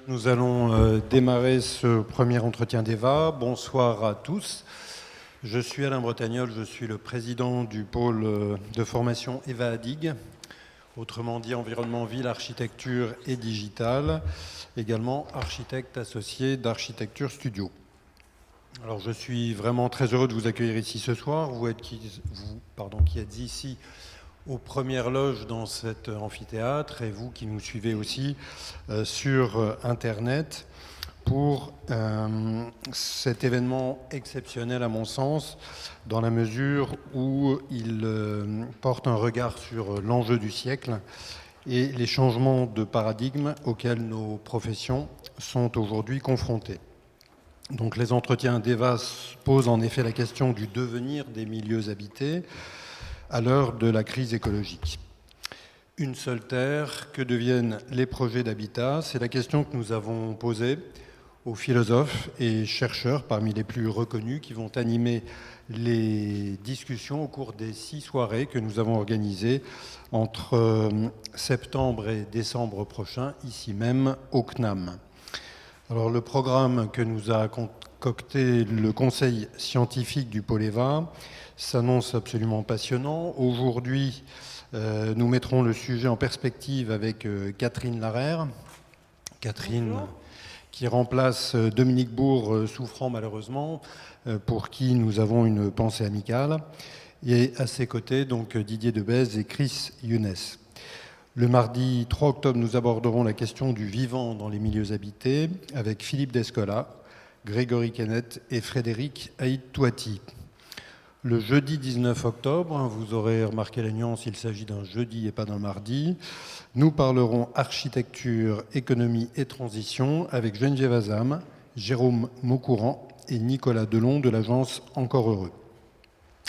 Nous allons démarrer ce premier entretien d'EVA. Bonsoir à tous. Je suis Alain Bretagnol, je suis le président du pôle de formation EVA ADIG, autrement dit environnement, ville, architecture et digital, également architecte associé d'Architecture Studio. Alors je suis vraiment très heureux de vous accueillir ici ce soir, vous qui êtes ici aux premières loges dans cet amphithéâtre et vous qui nous suivez aussi sur Internet pour cet événement exceptionnel à mon sens, dans la mesure où il porte un regard sur l'enjeu du siècle et les changements de paradigme auxquels nos professions sont aujourd'hui confrontées. Donc les entretiens d'EVA posent en effet la question du devenir des milieux habités à l'heure de la crise écologique. Une seule terre, que deviennent les projets d'habitat? C'est la question que nous avons posée aux philosophes et chercheurs parmi les plus reconnus qui vont animer les discussions au cours des 6 soirées que nous avons organisées entre septembre et décembre prochain, ici même au CNAM. Alors le programme que nous a concocté le conseil scientifique du pôle EVA s'annonce absolument passionnant. Aujourd'hui, nous mettrons le sujet en perspective avec Catherine Larère. Catherine, bonjour. Qui remplace Dominique Bourg, souffrant malheureusement, pour qui nous avons une pensée amicale. Et à ses côtés, donc Didier Debèze et Chris Younes. Le mardi 3 octobre, nous aborderons la question du vivant dans les milieux habités avec Philippe Descola, Grégory Kenneth et Frédéric Haït-Touati. Le jeudi 19 octobre, vous aurez remarqué la nuance, il s'agit d'un jeudi et pas d'un mardi, nous parlerons architecture, économie et transition avec Geneviève Azam, Jérôme Maucourant et Nicolas Delon de l'agence Encore Heureux.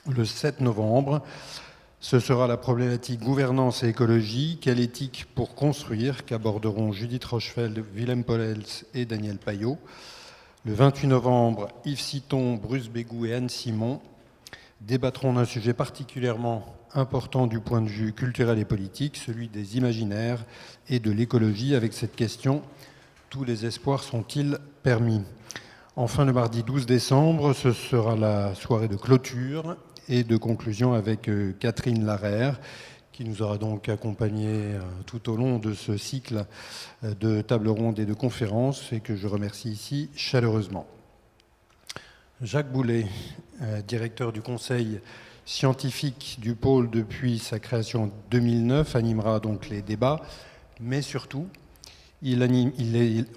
Le 7 novembre, ce sera la problématique gouvernance et écologie, quelle éthique pour construire, qu'aborderont Judith Rochefeld, Willem Pollels et Daniel Payot. Le 28 novembre, Yves Citon, Bruce Bégou et Anne Simon débattront d'un sujet particulièrement important du point de vue culturel et politique, celui des imaginaires et de l'écologie, avec cette question « Tous les espoirs sont-ils permis ?» Enfin, le mardi 12 décembre, ce sera la soirée de clôture et de conclusion avec Catherine Larère, qui nous aura donc accompagnés tout au long de ce cycle de tables rondes et de conférences, et que je remercie ici chaleureusement. Jacques Boulet, directeur du conseil scientifique du pôle depuis sa création en 2009, animera donc les débats, mais surtout, il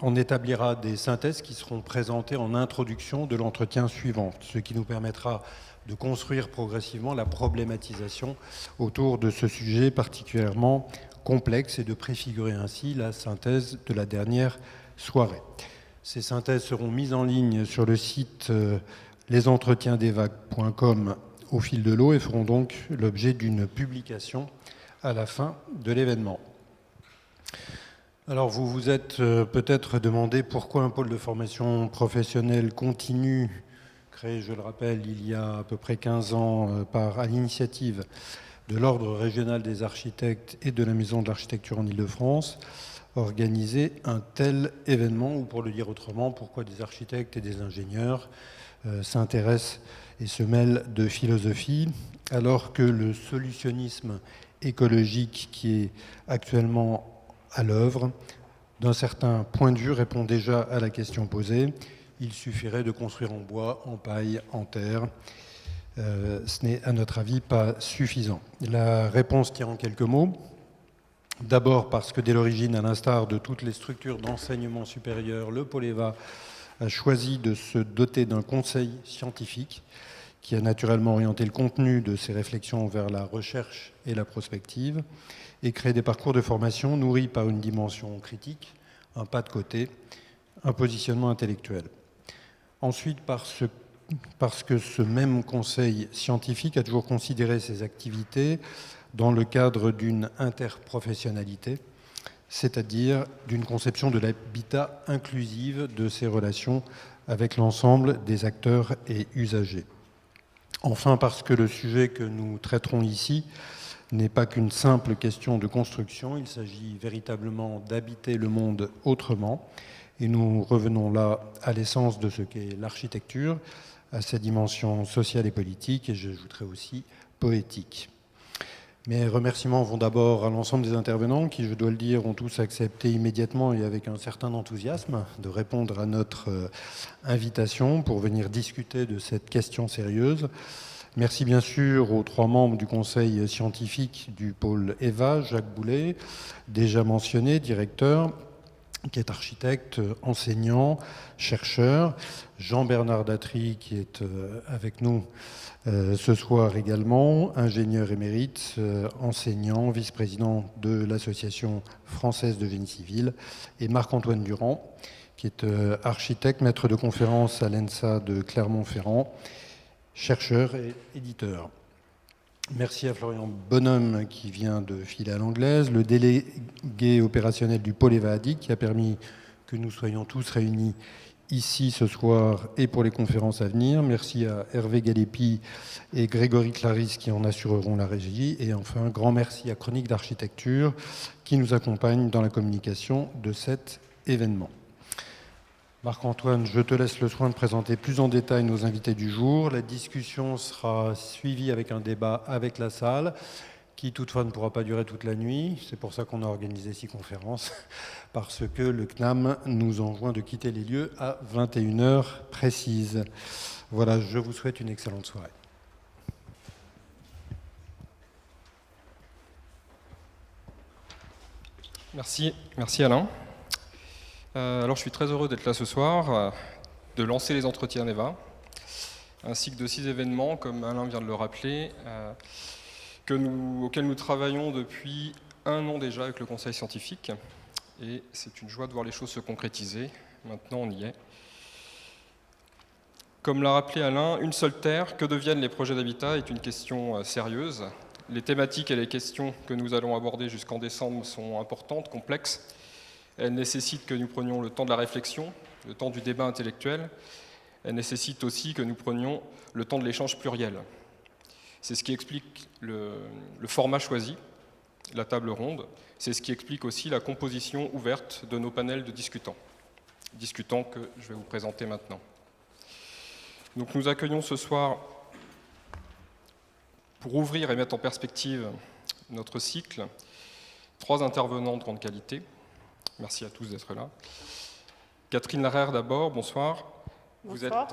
en établira des synthèses qui seront présentées en introduction de l'entretien suivant, ce qui nous permettra de construire progressivement la problématisation autour de ce sujet particulièrement complexe et de préfigurer ainsi la synthèse de la dernière soirée. Ces synthèses seront mises en ligne sur le site lesentretiensdeva.com au fil de l'eau et feront donc l'objet d'une publication à la fin de l'événement. Alors vous vous êtes peut-être demandé pourquoi un pôle de formation professionnelle continue, créé, je le rappelle, il y a à peu près 15 ans à l'initiative de l'Ordre régional des architectes et de la Maison de l'architecture en Île-de-France, organiser un tel événement, ou pour le dire autrement, pourquoi des architectes et des ingénieurs s'intéressent et se mêlent de philosophie, alors que le solutionnisme écologique qui est actuellement à l'œuvre, d'un certain point de vue, répond déjà à la question posée. Il suffirait de construire en bois, en paille, en terre. Ce n'est, à notre avis, pas suffisant. La réponse tient en quelques mots. D'abord parce que dès l'origine, à l'instar de toutes les structures d'enseignement supérieur, le pôle EVA a choisi de se doter d'un conseil scientifique qui a naturellement orienté le contenu de ses réflexions vers la recherche et la prospective et créé des parcours de formation nourris par une dimension critique, un pas de côté, un positionnement intellectuel. Ensuite, parce que ce même conseil scientifique a toujours considéré ses activités dans le cadre d'une interprofessionnalité, c'est-à-dire d'une conception de l'habitat inclusive de ses relations avec l'ensemble des acteurs et usagers. Enfin, parce que le sujet que nous traiterons ici n'est pas qu'une simple question de construction, il s'agit véritablement d'habiter le monde autrement Et nous revenons là à l'essence de ce qu'est l'architecture, à sa dimension sociale et politique, et j'ajouterai aussi poétique. Mes remerciements vont d'abord à l'ensemble des intervenants qui, je dois le dire, ont tous accepté immédiatement et avec un certain enthousiasme de répondre à notre invitation pour venir discuter de cette question sérieuse. Merci bien sûr aux 3 membres du conseil scientifique du pôle EVA, Jacques Boulet, déjà mentionné, directeur, qui est architecte, enseignant, chercheur, Jean-Bernard Datry, qui est avec nous ce soir également, ingénieur émérite, enseignant, vice-président de l'Association française de génie civil, et Marc-Antoine Durand, qui est architecte, maître de conférence à l'ENSA de Clermont-Ferrand, chercheur et éditeur. Merci à Florian Bonhomme qui vient de filer à l'anglaise, le délégué opérationnel du pôle EVA-ADIG qui a permis que nous soyons tous réunis ici ce soir et pour les conférences à venir. Merci à Hervé Galépi et Grégory Clarisse qui en assureront la régie. Et enfin, un grand merci à Chronique d'Architecture qui nous accompagne dans la communication de cet événement. Marc-Antoine, je te laisse le soin de présenter plus en détail nos invités du jour. La discussion sera suivie avec un débat avec la salle, qui toutefois ne pourra pas durer toute la nuit. C'est pour ça qu'on a organisé 6 conférences, parce que le CNAM nous enjoint de quitter les lieux à 21h précises. Voilà, je vous souhaite une excellente soirée. Merci Alain. Alors je suis très heureux d'être là ce soir, de lancer les entretiens EVA, ainsi que de 6 événements, comme Alain vient de le rappeler, auxquels nous travaillons depuis 1 an déjà avec le conseil scientifique. Et c'est une joie de voir les choses se concrétiser. Maintenant, on y est. Comme l'a rappelé Alain, une seule terre, que deviennent les projets d'habitat est une question sérieuse. Les thématiques et les questions que nous allons aborder jusqu'en décembre sont importantes, complexes. Elles nécessitent que nous prenions le temps de la réflexion, le temps du débat intellectuel. Elles nécessitent aussi que nous prenions le temps de l'échange pluriel. C'est ce qui explique le format choisi, la table ronde. C'est ce qui explique aussi la composition ouverte de nos panels de discutants. Discutants que je vais vous présenter maintenant. Donc nous accueillons ce soir, pour ouvrir et mettre en perspective notre cycle, 3 intervenants de grande qualité. Merci à tous d'être là. Catherine Larère d'abord, bonsoir. Bonsoir.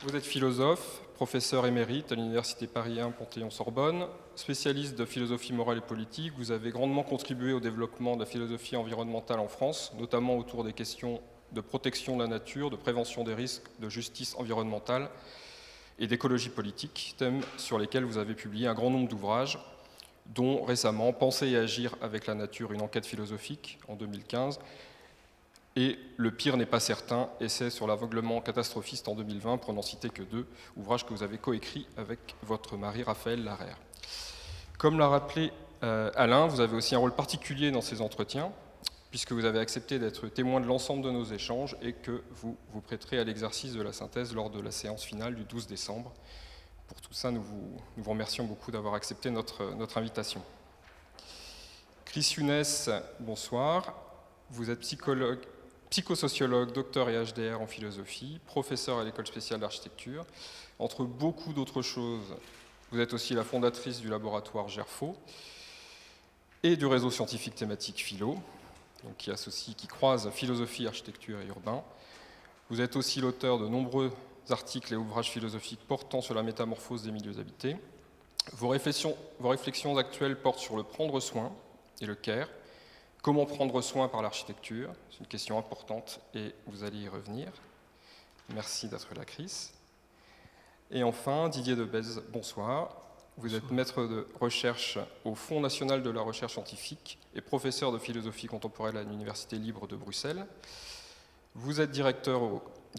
Vous êtes philosophe, professeur émérite à l'Université Paris 1 Panthéon-Sorbonne, spécialiste de philosophie morale et politique. Vous avez grandement contribué au développement de la philosophie environnementale en France, notamment autour des questions de protection de la nature, de prévention des risques, de justice environnementale et d'écologie politique, thèmes sur lesquels vous avez publié un grand nombre d'ouvrages, dont récemment « Penser et agir avec la nature, une enquête philosophique » en 2015, et « Le pire n'est pas certain, essai sur l'aveuglement catastrophiste » en 2020, pour n'en citer que 2, ouvrages que vous avez coécrits avec votre mari Raphaël Larère. Comme l'a rappelé Alain, vous avez aussi un rôle particulier dans ces entretiens, puisque vous avez accepté d'être témoin de l'ensemble de nos échanges et que vous vous prêterez à l'exercice de la synthèse lors de la séance finale du 12 décembre. Pour tout ça, nous vous remercions beaucoup d'avoir accepté notre invitation. Chris Younes, bonsoir. Vous êtes psychosociologue, docteur et HDR en philosophie, professeur à l'école spéciale d'architecture. Entre beaucoup d'autres choses, vous êtes aussi la fondatrice du laboratoire GERFO et du réseau scientifique thématique Philo, donc qui croise philosophie, architecture et urbain. Vous êtes aussi l'auteur de nombreux articles et ouvrages philosophiques portant sur la métamorphose des milieux habités. Vos réflexions actuelles portent sur le prendre soin et le care. Comment prendre soin par l'architecture? C'est une question importante et vous allez y revenir. Merci d'être là, Chris. Et enfin, Didier Debèze, bonsoir. Vous êtes maître de recherche au Fonds national de la recherche scientifique et professeur de philosophie contemporaine à l'Université libre de Bruxelles. Vous êtes directeur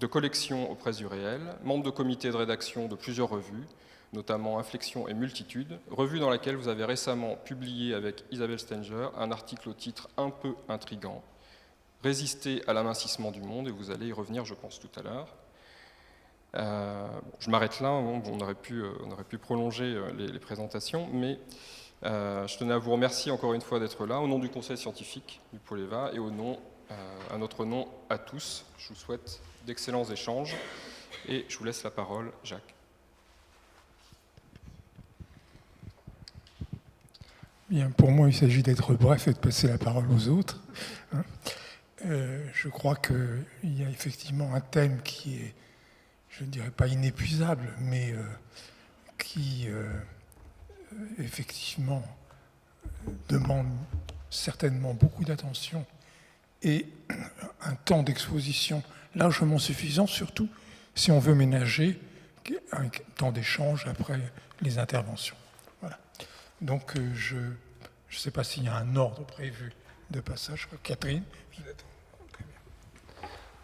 de collection aux Presses du Réel, membre de comité de rédaction de plusieurs revues, notamment Inflexion et Multitude, revue dans laquelle vous avez récemment publié avec Isabelle Stenger un article au titre un peu intriguant, « Résister à l'amincissement du monde », et vous allez y revenir, je pense, tout à l'heure. Je m'arrête là, on aurait pu prolonger les présentations, mais je tenais à vous remercier encore une fois d'être là, au nom du conseil scientifique du pôle EVA et au nom À notre nom, à tous, je vous souhaite d'excellents échanges et je vous laisse la parole, Jacques. Bien, pour moi, il s'agit d'être bref et de passer la parole aux autres. Je crois qu'il y a effectivement un thème qui est, je ne dirais pas inépuisable, mais qui effectivement demande certainement beaucoup d'attention et un temps d'exposition largement suffisant, surtout si on veut ménager un temps d'échange après les interventions. Voilà. Donc je ne sais pas s'il y a un ordre prévu de passage. Catherine, vous êtes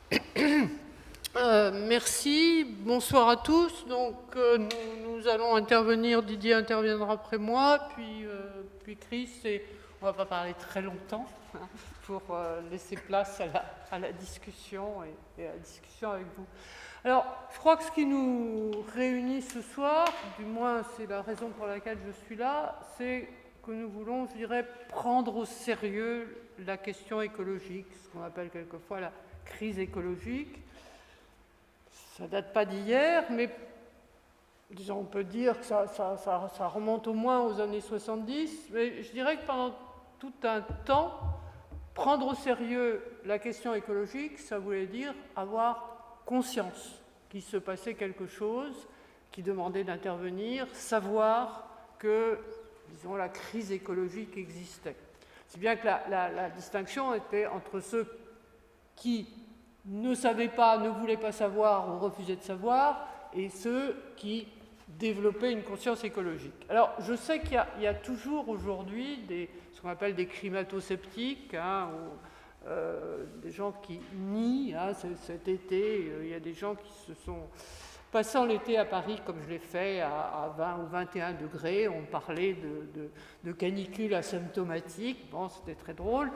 très bien. Merci, bonsoir à tous. Donc nous allons intervenir, Didier interviendra après moi, puis Chris, et on ne va pas parler très longtemps pour laisser place à la discussion et à la discussion avec vous. Alors, je crois que ce qui nous réunit ce soir, du moins c'est la raison pour laquelle je suis là, c'est que nous voulons, je dirais, prendre au sérieux la question écologique, ce qu'on appelle quelquefois la crise écologique. Ça ne date pas d'hier, mais disons, on peut dire que ça remonte au moins aux années 70, mais je dirais que pendant tout un temps, prendre au sérieux la question écologique, ça voulait dire avoir conscience qu'il se passait quelque chose qui demandait d'intervenir, savoir que, disons, la crise écologique existait. C'est bien que la distinction était entre ceux qui ne savaient pas, ne voulaient pas savoir ou refusaient de savoir, et ceux qui développaient une conscience écologique. Alors, je sais qu'il y a toujours aujourd'hui ce qu'on appelle des climato-sceptiques, ou des gens qui nient. Cet été, il y a des gens qui se sont passant l'été à Paris, comme je l'ai fait, à 20 ou 21 degrés. On parlait de canicule asymptomatique. Bon, c'était très drôle.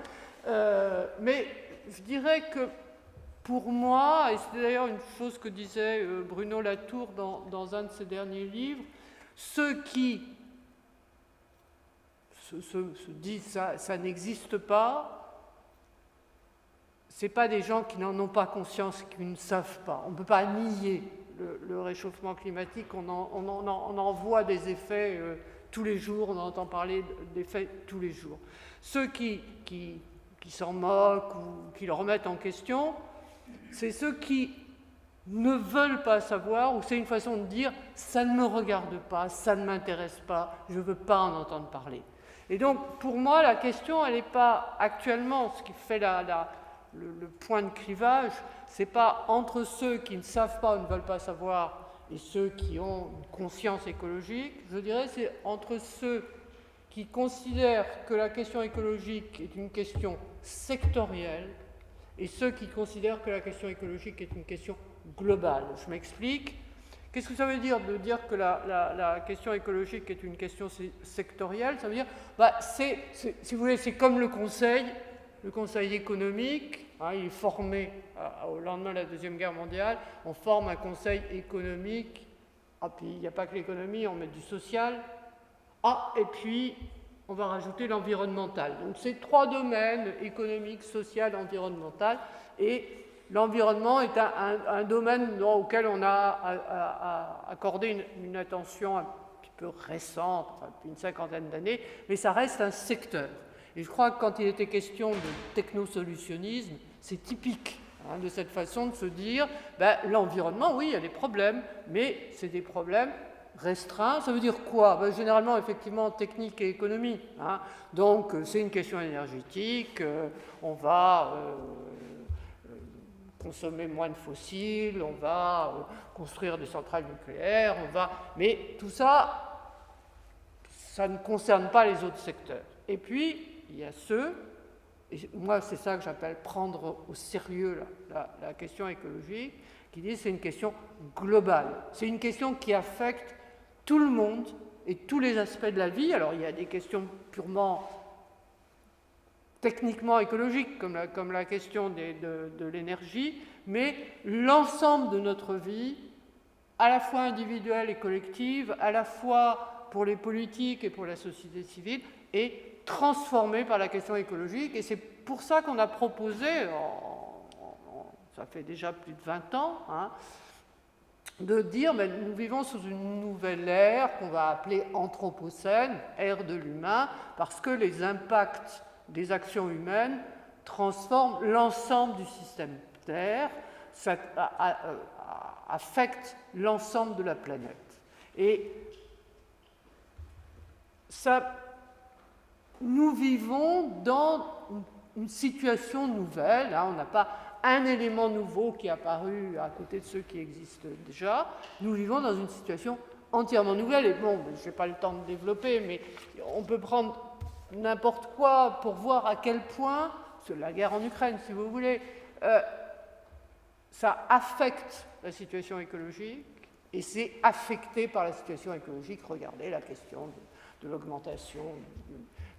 Mais je dirais que pour moi, et c'est d'ailleurs une chose que disait Bruno Latour dans un de ses derniers livres, ceux qui se disent ça n'existe pas, ce n'est pas des gens qui n'en ont pas conscience, qui ne savent pas. On ne peut pas nier le réchauffement climatique, on en voit des effets tous les jours, on entend parler d'effets tous les jours. Ceux qui s'en moquent ou qui le remettent en question, c'est ceux qui ne veulent pas savoir, ou c'est une façon de dire « ça ne me regarde pas, ça ne m'intéresse pas, je ne veux pas en entendre parler ». Et donc, pour moi, la question, elle n'est pas actuellement, ce qui fait le point de clivage, ce n'est pas entre ceux qui ne savent pas ou ne veulent pas savoir et ceux qui ont une conscience écologique, je dirais c'est entre ceux qui considèrent que la question écologique est une question sectorielle et ceux qui considèrent que la question écologique est une question globale. Je m'explique. Qu'est-ce que ça veut dire de dire que la question écologique est une question sectorielle? Ça veut dire, si vous voulez, c'est comme le Conseil économique, il est formé au lendemain de la Deuxième Guerre mondiale, on forme un conseil économique, puis il n'y a pas que l'économie, on met du social, et puis on va rajouter l'environnemental. Donc c'est trois domaines, économique, social, environnemental, et l'environnement est un domaine auquel on a accordé une attention un petit peu récente, depuis une cinquantaine d'années, mais ça reste un secteur. Et je crois que quand il était question de technosolutionnisme, c'est typique de cette façon de se dire l'environnement, oui, il y a des problèmes, mais c'est des problèmes restreints. Ça veut dire quoi? Généralement, effectivement, technique et économie. Donc, c'est une question énergétique, on va consommer moins de fossiles, on va construire des centrales nucléaires, mais tout ça, ça ne concerne pas les autres secteurs. Et puis, il y a ceux, et moi c'est ça que j'appelle prendre au sérieux la question écologique, qui disent que c'est une question globale. C'est une question qui affecte tout le monde et tous les aspects de la vie. Alors il y a des questions purement techniquement écologiques, comme la question de l'énergie, mais l'ensemble de notre vie, à la fois individuelle et collective, à la fois pour les politiques et pour la société civile, est transformés par la question écologique. Et c'est pour ça qu'on a proposé, ça fait déjà plus de 20 ans, hein, de dire que nous vivons sous une nouvelle ère qu'on va appeler anthropocène, ère de l'humain, parce que les impacts des actions humaines transforment l'ensemble du système Terre, ça affecte l'ensemble de la planète. Et ça, nous vivons dans une situation nouvelle, hein, on n'a pas un élément nouveau qui est apparu à côté de ceux qui existent déjà. Nous vivons dans une situation entièrement nouvelle. Et bon, je n'ai pas le temps de développer, mais on peut prendre n'importe quoi pour voir à quel point, c'est la guerre en Ukraine, si vous voulez, ça affecte la situation écologique et c'est affecté par la situation écologique. Regardez la question de l'augmentation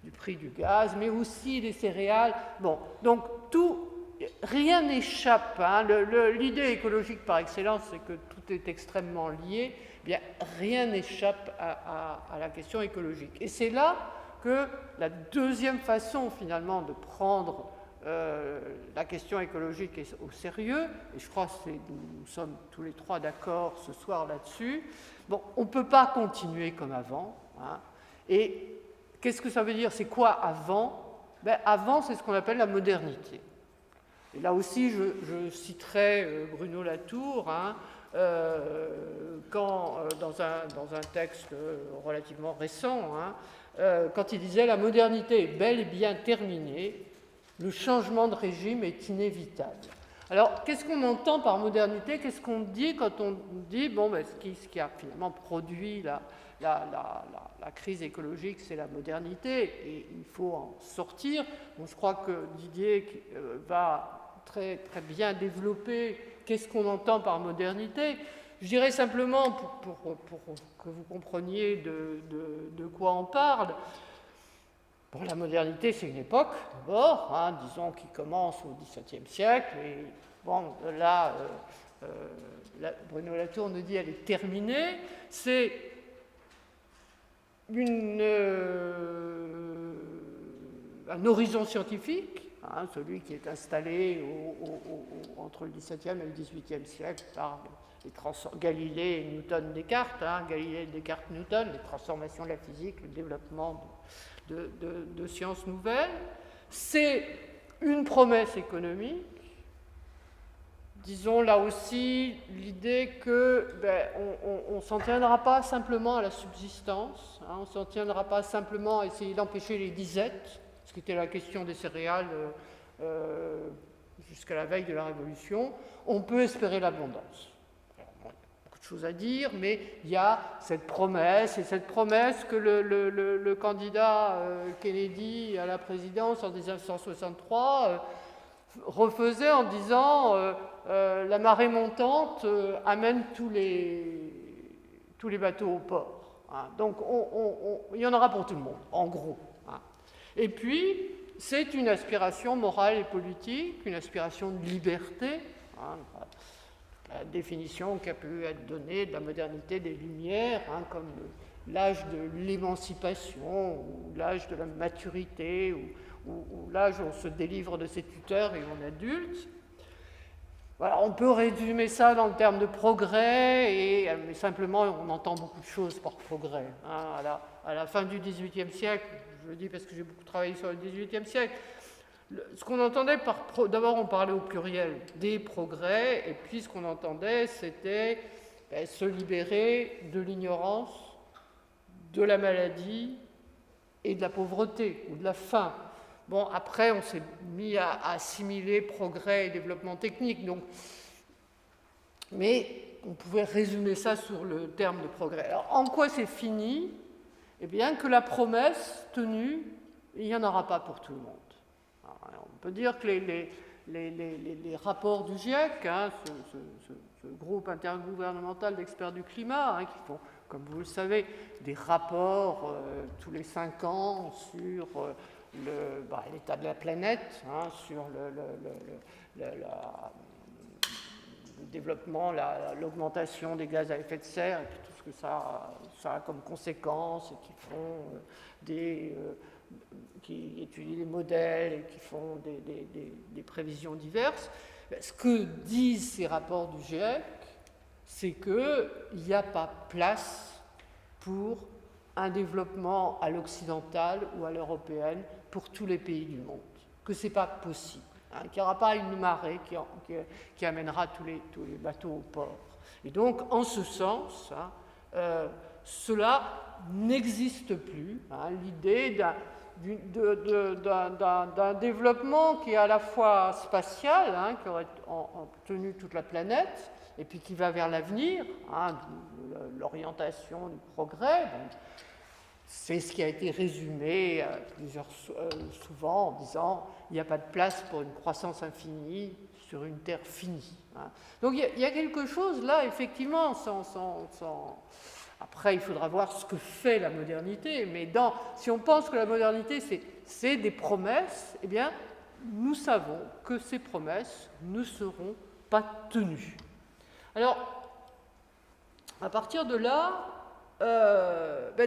du prix du gaz, mais aussi des céréales. Bon, donc rien n'échappe. Hein. L'idée écologique par excellence, c'est que tout est extrêmement lié. Eh bien, rien n'échappe à la question écologique. Et c'est là que la deuxième façon, finalement, de prendre la question écologique au sérieux, et je crois que nous sommes tous les trois d'accord ce soir là-dessus, bon, on ne peut pas continuer comme avant. Hein. Et qu'est-ce que ça veut dire? C'est quoi avant? Ben, avant, c'est ce qu'on appelle la modernité. Et là aussi, je citerai Bruno Latour, hein, dans un texte relativement récent, hein, quand il disait « La modernité est bel et bien terminée, le changement de régime est inévitable ». Alors, qu'est-ce qu'on entend par modernité? Qu'est-ce qu'on dit quand on dit, bon, ben, ce qui a finalement produit la crise écologique, c'est la modernité, et il faut en sortir. Bon, je crois que Didier va très, très bien développer qu'est-ce qu'on entend par modernité. Je dirais simplement, pour que vous compreniez de quoi on parle, bon, la modernité, c'est une époque, d'abord, hein, disons, qui commence au XVIIe siècle, et bon, là, Bruno Latour nous dit qu'elle est terminée. C'est un horizon scientifique, hein, celui qui est installé entre le XVIIe et le XVIIIe siècle par Galilée, Newton, Descartes, hein, Galilée, Descartes, Newton, les transformations de la physique, le développement de sciences nouvelles. C'est une promesse économique. Disons là aussi l'idée que on ne s'en tiendra pas simplement à la subsistance, hein, on ne s'en tiendra pas simplement à essayer d'empêcher les disettes, ce qui était la question des céréales jusqu'à la veille de la Révolution. On peut espérer l'abondance. Beaucoup de choses à dire, mais il y a cette promesse, et cette promesse que le candidat Kennedy à la présidence en 1963 refaisait en disant la marée montante amène tous les bateaux au port. Hein. Donc il y en aura pour tout le monde, en gros. Hein. Et puis, c'est une aspiration morale et politique, une aspiration de liberté. Hein. La définition qui a pu être donnée de la modernité des Lumières, hein, comme l'âge de l'émancipation, ou l'âge de la maturité, ou l'âge où on se délivre de ses tuteurs et on est adulte. Voilà, on peut résumer ça dans le terme de progrès, mais simplement on entend beaucoup de choses par progrès. Hein. À la fin du XVIIIe siècle, je le dis parce que j'ai beaucoup travaillé sur le XVIIIe siècle, ce qu'on entendait d'abord on parlait au pluriel des progrès, et puis ce qu'on entendait c'était se libérer de l'ignorance, de la maladie et de la pauvreté ou de la faim. Bon, après, on s'est mis à assimiler progrès et développement technique, donc, mais on pouvait résumer ça sur le terme de progrès. Alors, en quoi c'est fini? Eh bien, que la promesse tenue, il n'y en aura pas pour tout le monde. Alors, on peut dire que les rapports du GIEC, hein, ce groupe intergouvernemental d'experts du climat, hein, qui font, comme vous le savez, des rapports tous les 5 ans sur l'état de la planète, hein, sur le développement, l'augmentation des gaz à effet de serre, et puis tout ce que ça a comme conséquence, et qui font qui étudient les modèles et qui font des prévisions diverses. Ce que disent ces rapports du GIEC, c'est qu'il n'y a pas place pour un développement à l'occidental ou à l'européenne pour tous les pays du monde, que ce n'est pas possible, qu'il n'y aura pas une marée qui amènera tous les bateaux au port. Et donc, en ce sens, cela n'existe plus, l'idée d'un développement qui est à la fois spatial, qui aurait tenu toute la planète, et puis qui va vers l'avenir, l'orientation du progrès. C'est ce qui a été résumé souvent en disant il n'y a pas de place pour une croissance infinie sur une terre finie. Donc il y a quelque chose là, effectivement, Après, il faudra voir ce que fait la modernité, mais si on pense que la modernité, c'est des promesses, eh bien, nous savons que ces promesses ne seront pas tenues. Alors, à partir de là,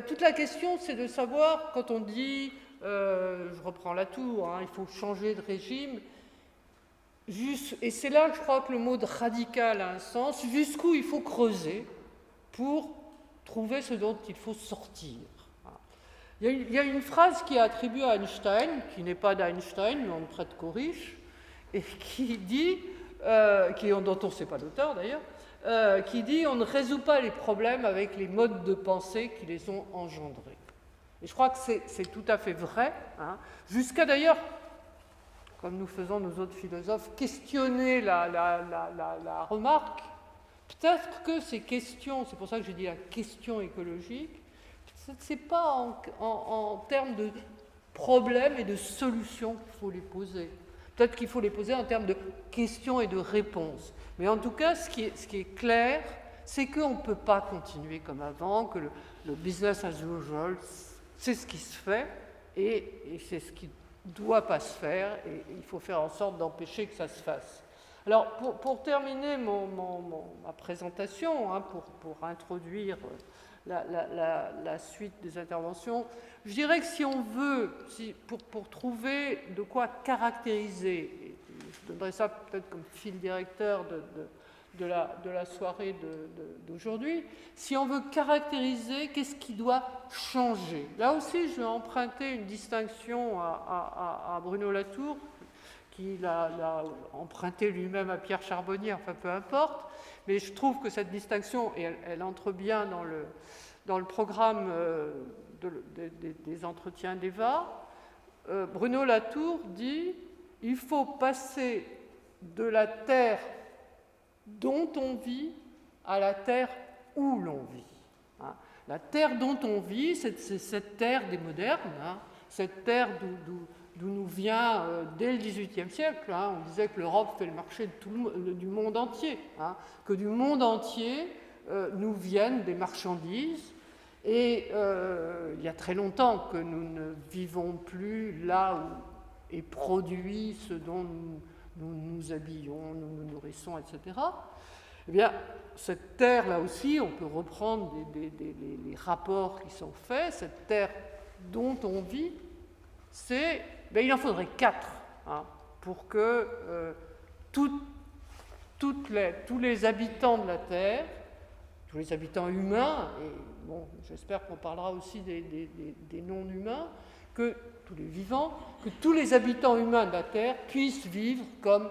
toute la question, c'est de savoir, quand on dit, je reprends Latour, il faut changer de régime, et c'est là, je crois, que le mot de radical a un sens, jusqu'où il faut creuser pour trouver ce dont il faut sortir. Il y a une phrase qui est attribuée à Einstein, qui n'est pas d'Einstein, mais on ne prête qu'au riche, et qui dit, dont on ne sait pas l'auteur d'ailleurs, qui dit « on ne résout pas les problèmes avec les modes de pensée qui les ont engendrés ». Et je crois que c'est tout à fait vrai, jusqu'à d'ailleurs, comme nous faisons nous autres philosophes, questionner la remarque. Peut-être que ces questions, c'est pour ça que j'ai dit la question écologique, ce n'est pas en termes de problèmes et de solutions qu'il faut les poser. Peut-être qu'il faut les poser en termes de questions et de réponses. Mais en tout cas, ce qui est clair, c'est qu'on ne peut pas continuer comme avant, que le business as usual, c'est ce qui se fait et c'est ce qui ne doit pas se faire et il faut faire en sorte d'empêcher que ça se fasse. Alors, pour terminer ma présentation, pour introduire la suite des interventions, je dirais que si on veut, pour trouver de quoi caractériser, je donnerai ça peut-être comme fil directeur de la soirée d'aujourd'hui, si on veut caractériser qu'est-ce qui doit changer. Là aussi, je vais emprunter une distinction à Bruno Latour, qui l'a emprunté lui-même à Pierre Charbonnier, enfin peu importe, mais je trouve que cette distinction, et elle entre bien dans le programme des entretiens d'Eva. Bruno Latour dit « il faut passer de la terre dont on vit à la terre où l'on vit ». La terre dont on vit, c'est cette terre des modernes, cette terre d'où nous vient dès le XVIIIe siècle. On disait que l'Europe fait le marché du monde entier, que du monde entier nous viennent des marchandises. Et il y a très longtemps que nous ne vivons plus là où est produit ce dont nous nous habillons, nous nous nourrissons, etc. Eh bien, cette terre, là aussi, on peut reprendre les rapports qui sont faits. Cette terre dont on vit, il en faudrait 4 pour que tous les habitants de la Terre, tous les habitants humains, et bon, j'espère qu'on parlera aussi des non-humains, que tous les vivants, que tous les habitants humains de la Terre puissent vivre comme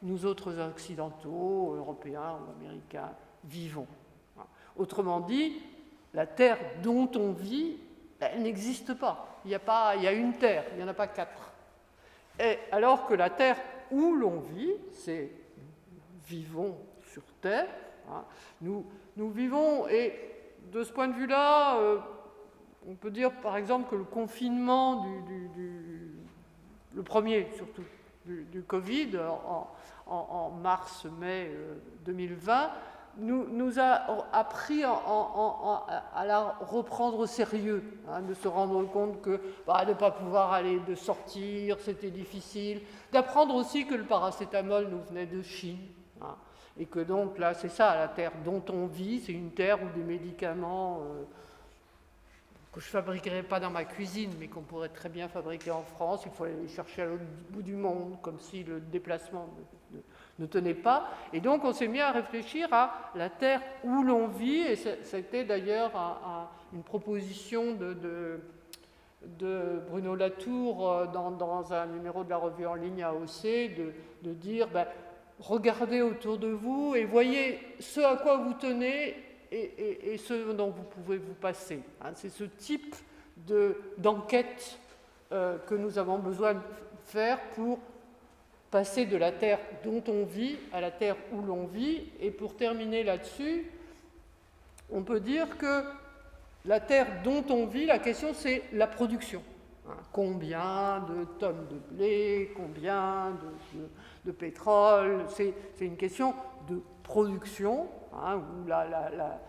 nous autres occidentaux, européens ou américains, vivons. Autrement dit, la Terre dont on vit, elle n'existe pas. Il y a une Terre, il n'y en a pas 4. Et alors que la Terre où l'on vit, c'est vivons sur Terre, nous vivons, et de ce point de vue-là, on peut dire par exemple que le confinement le premier surtout, du Covid en mars-mai 2020, nous a appris à la reprendre au sérieux, de se rendre compte que de ne pas pouvoir de sortir, c'était difficile, d'apprendre aussi que le paracétamol nous venait de Chine, et que donc là, c'est ça, la terre dont on vit, c'est une terre où des médicaments que je ne fabriquerai pas dans ma cuisine, mais qu'on pourrait très bien fabriquer en France. Il faut aller les chercher à l'autre bout du monde, comme si le déplacement ne tenait pas. Et donc, on s'est mis à réfléchir à la terre où l'on vit, et c'était d'ailleurs une proposition de Bruno Latour dans un numéro de la revue en ligne AOC, de dire regardez autour de vous et voyez ce à quoi vous tenez et ce dont vous pouvez vous passer. C'est ce type d'enquête que nous avons besoin de faire pour passer de la terre dont on vit à la terre où l'on vit. Et pour terminer là-dessus, on peut dire que la terre dont on vit, la question c'est la production. Combien de tonnes de blé, combien de pétrole, c'est une question de production, où la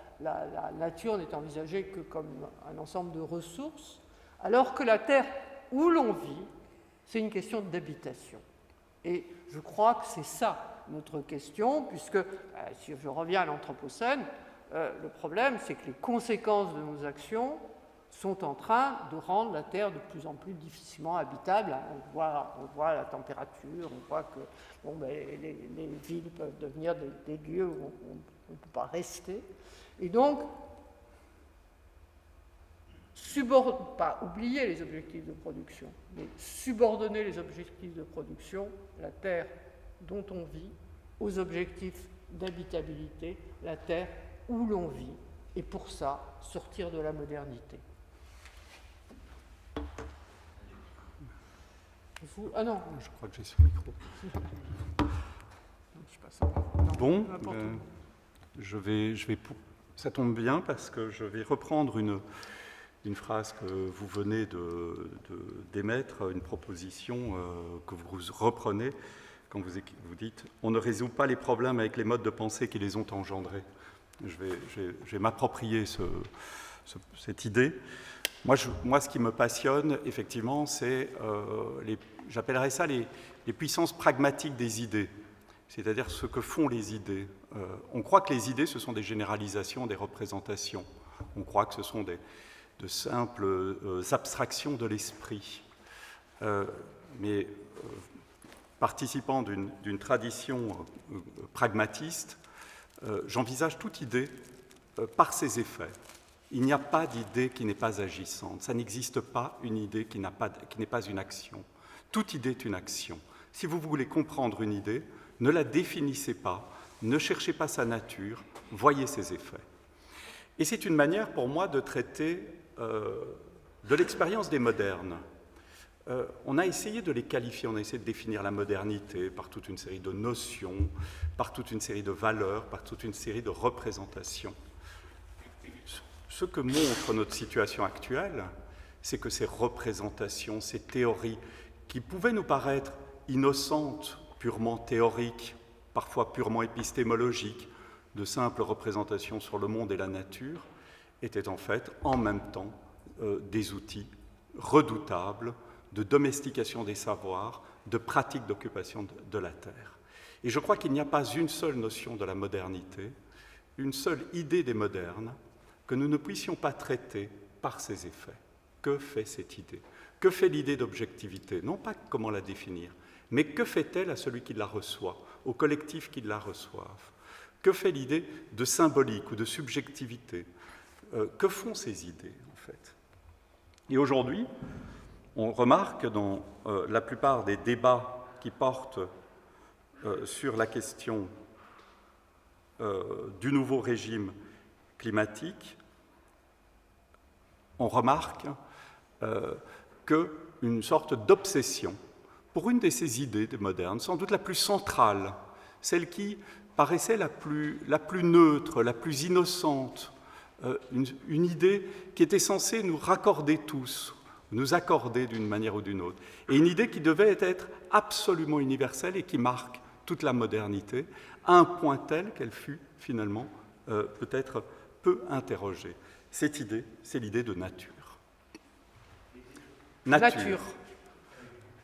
nature n'est envisagée que comme un ensemble de ressources, alors que la terre où l'on vit, c'est une question d'habitation. Et je crois que c'est ça notre question, puisque, si je reviens à l'Anthropocène, le problème, c'est que les conséquences de nos actions sont en train de rendre la Terre de plus en plus difficilement habitable. On voit la température, on voit que les villes peuvent devenir des lieux où on ne peut pas rester. Et donc, pas oublier les objectifs de production, mais subordonner les objectifs de production, la Terre dont on vit, aux objectifs d'habitabilité, la Terre où l'on vit, et pour ça, sortir de la modernité. Ah non. Je crois que j'ai sur le micro. Bon, ça tombe bien parce que je vais reprendre une phrase que vous venez d'émettre, une proposition que vous reprenez quand vous dites « On ne résout pas les problèmes avec les modes de pensée qui les ont engendrés ». Je vais m'approprier cette idée. Moi, ce qui me passionne, effectivement, c'est, j'appellerais ça les puissances pragmatiques des idées, c'est-à-dire ce que font les idées. On croit que les idées, ce sont des généralisations, des représentations. On croit que ce sont de simples abstractions de l'esprit. Mais participant d'une tradition pragmatiste, j'envisage toute idée par ses effets. Il n'y a pas d'idée qui n'est pas agissante. Ça n'existe pas une idée qui n'est pas une action. Toute idée est une action. Si vous voulez comprendre une idée, ne la définissez pas, ne cherchez pas sa nature, voyez ses effets. Et c'est une manière pour moi de traiter de l'expérience des modernes. On a essayé de les qualifier, on a essayé de définir la modernité par toute une série de notions, par toute une série de valeurs, par toute une série de représentations. Ce que montre notre situation actuelle, c'est que ces représentations, ces théories, qui pouvaient nous paraître innocentes, purement théoriques, parfois purement épistémologiques, de simples représentations sur le monde et la nature, étaient en fait, en même temps, des outils redoutables de domestication des savoirs, de pratique d'occupation de la terre. Et je crois qu'il n'y a pas une seule notion de la modernité, une seule idée des modernes, que nous ne puissions pas traiter par ses effets. Que fait cette idée? Que fait l'idée d'objectivité? Non pas comment la définir, mais que fait-elle à celui qui la reçoit, au collectif qui la reçoivent? Que fait l'idée de symbolique ou de subjectivité? Que font ces idées, en fait? Et aujourd'hui, on remarque dans la plupart des débats qui portent sur la question du nouveau régime climatique, on remarque qu'une sorte d'obsession pour une de ces idées des modernes, sans doute la plus centrale, celle qui paraissait la plus neutre, la plus innocente, une idée qui était censée nous raccorder tous, nous accorder d'une manière ou d'une autre, et une idée qui devait être absolument universelle et qui marque toute la modernité, à un point tel qu'elle fut finalement peut-être peu interrogée. Cette idée, c'est l'idée de nature. Nature.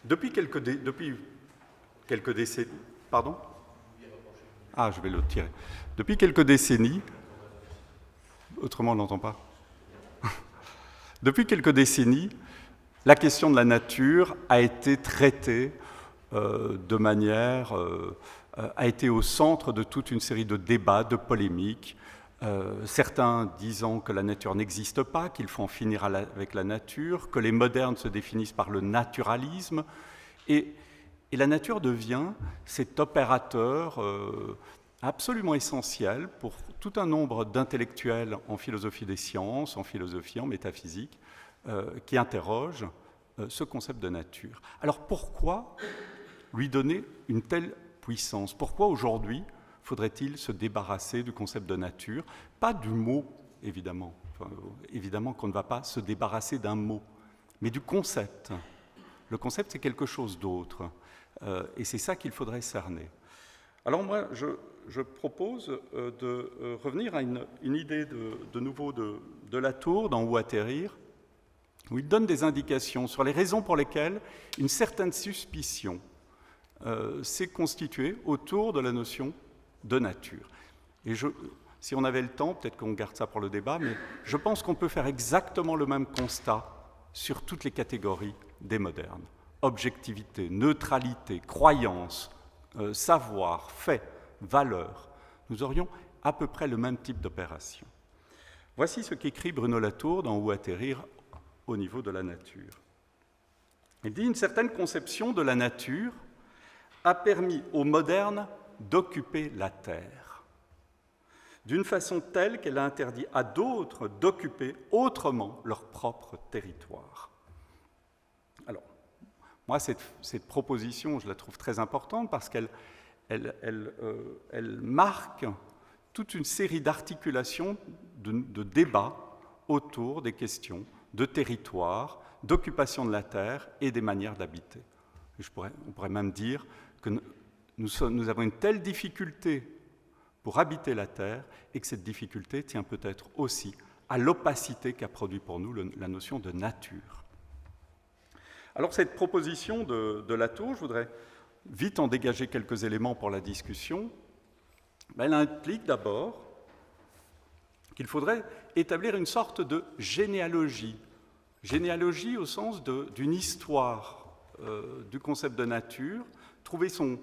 Depuis quelques décennies... Pardon ? Ah, je vais le tirer. Depuis quelques décennies... Autrement, on ne l'entend pas. Depuis quelques décennies, la question de la nature a été traitée a été au centre de toute une série de débats, de polémiques, certains disant que la nature n'existe pas, qu'il faut en finir avec la nature, que les modernes se définissent par le naturalisme, et la nature devient cet opérateur absolument essentiel pour tout un nombre d'intellectuels en philosophie des sciences, en philosophie, en métaphysique, qui interrogent ce concept de nature. Alors pourquoi lui donner une telle puissance? Pourquoi aujourd'hui faudrait-il se débarrasser du concept de nature? Pas du mot, évidemment. Évidemment qu'on ne va pas se débarrasser d'un mot, mais du concept. Le concept, c'est quelque chose d'autre. Et c'est ça qu'il faudrait cerner. Alors moi, je propose de revenir à une idée de nouveau de Latour dans Où atterrir, où il donne des indications sur les raisons pour lesquelles une certaine suspicion s'est constituée autour de la notion de nature. Et si on avait le temps, peut-être qu'on garde ça pour le débat, mais je pense qu'on peut faire exactement le même constat sur toutes les catégories des modernes. Objectivité, neutralité, croyance, savoir, fait, valeur. Nous aurions à peu près le même type d'opération. Voici ce qu'écrit Bruno Latour dans Où atterrir au niveau de la nature. Il dit: une certaine conception de la nature a permis aux modernes d'occuper la terre, d'une façon telle qu'elle a interdit à d'autres d'occuper autrement leur propre territoire. Alors, moi, cette proposition, je la trouve très importante parce qu'elle marque toute une série d'articulations, de débats autour des questions de territoire, d'occupation de la terre et des manières d'habiter. On pourrait même dire que nous avons une telle difficulté pour habiter la terre et que cette difficulté tient peut-être aussi à l'opacité qu'a produit pour nous la notion de nature. Alors cette proposition de Latour, je voudrais vite en dégager quelques éléments pour la discussion. Elle implique d'abord qu'il faudrait établir une sorte de généalogie. Généalogie au sens d'une histoire du concept de nature, trouver son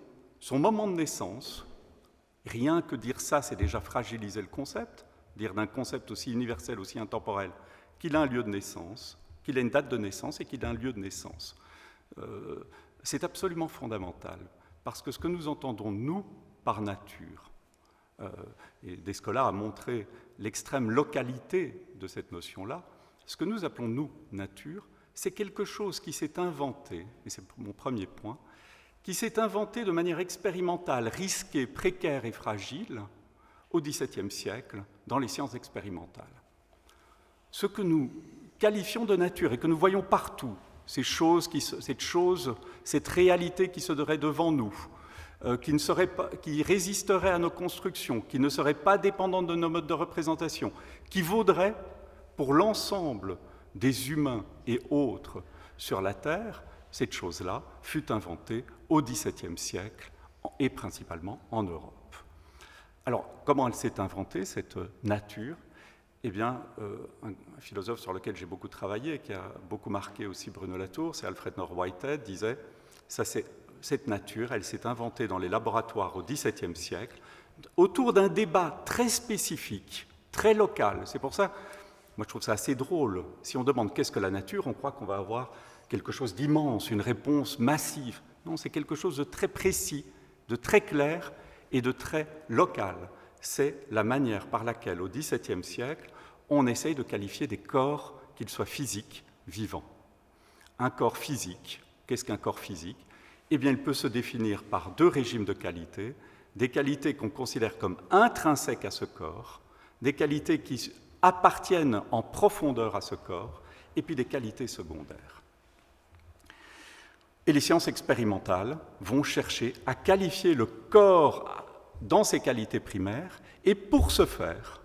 moment de naissance. Rien que dire ça, c'est déjà fragiliser le concept, dire d'un concept aussi universel, aussi intemporel, qu'il a un lieu de naissance, qu'il a une date de naissance et qu'il a un lieu de naissance. C'est absolument fondamental, parce que ce que nous entendons, nous, par nature, et Descola a montré l'extrême localité de cette notion-là, ce que nous appelons, nous, nature, c'est quelque chose qui s'est inventé, et c'est mon premier point, qui s'est inventé de manière expérimentale, risquée, précaire et fragile au XVIIe siècle dans les sciences expérimentales. Ce que nous qualifions de nature et que nous voyons partout, cette réalité qui se donnerait devant nous, qui résisterait à nos constructions, qui ne serait pas dépendante de nos modes de représentation, qui vaudrait pour l'ensemble des humains et autres sur la Terre, cette chose-là fut inventée au XVIIe siècle et principalement en Europe. Alors, comment elle s'est inventée, cette nature? Eh bien, un philosophe sur lequel j'ai beaucoup travaillé et qui a beaucoup marqué aussi Bruno Latour, c'est Alfred North Whitehead, disait « cette nature, elle s'est inventée dans les laboratoires au XVIIe siècle autour d'un débat très spécifique, très local. » C'est pour ça, moi je trouve ça assez drôle. Si on demande qu'est-ce que la nature, on croit qu'on va avoir quelque chose d'immense, une réponse massive. Non, c'est quelque chose de très précis, de très clair et de très local. C'est la manière par laquelle, au XVIIe siècle, on essaye de qualifier des corps, qu'ils soient physiques, vivants. Un corps physique, qu'est-ce qu'un corps physique? Eh bien, il peut se définir par deux régimes de qualités, des qualités qu'on considère comme intrinsèques à ce corps, des qualités qui appartiennent en profondeur à ce corps, et puis des qualités secondaires. Et les sciences expérimentales vont chercher à qualifier le corps dans ses qualités primaires, et pour ce faire,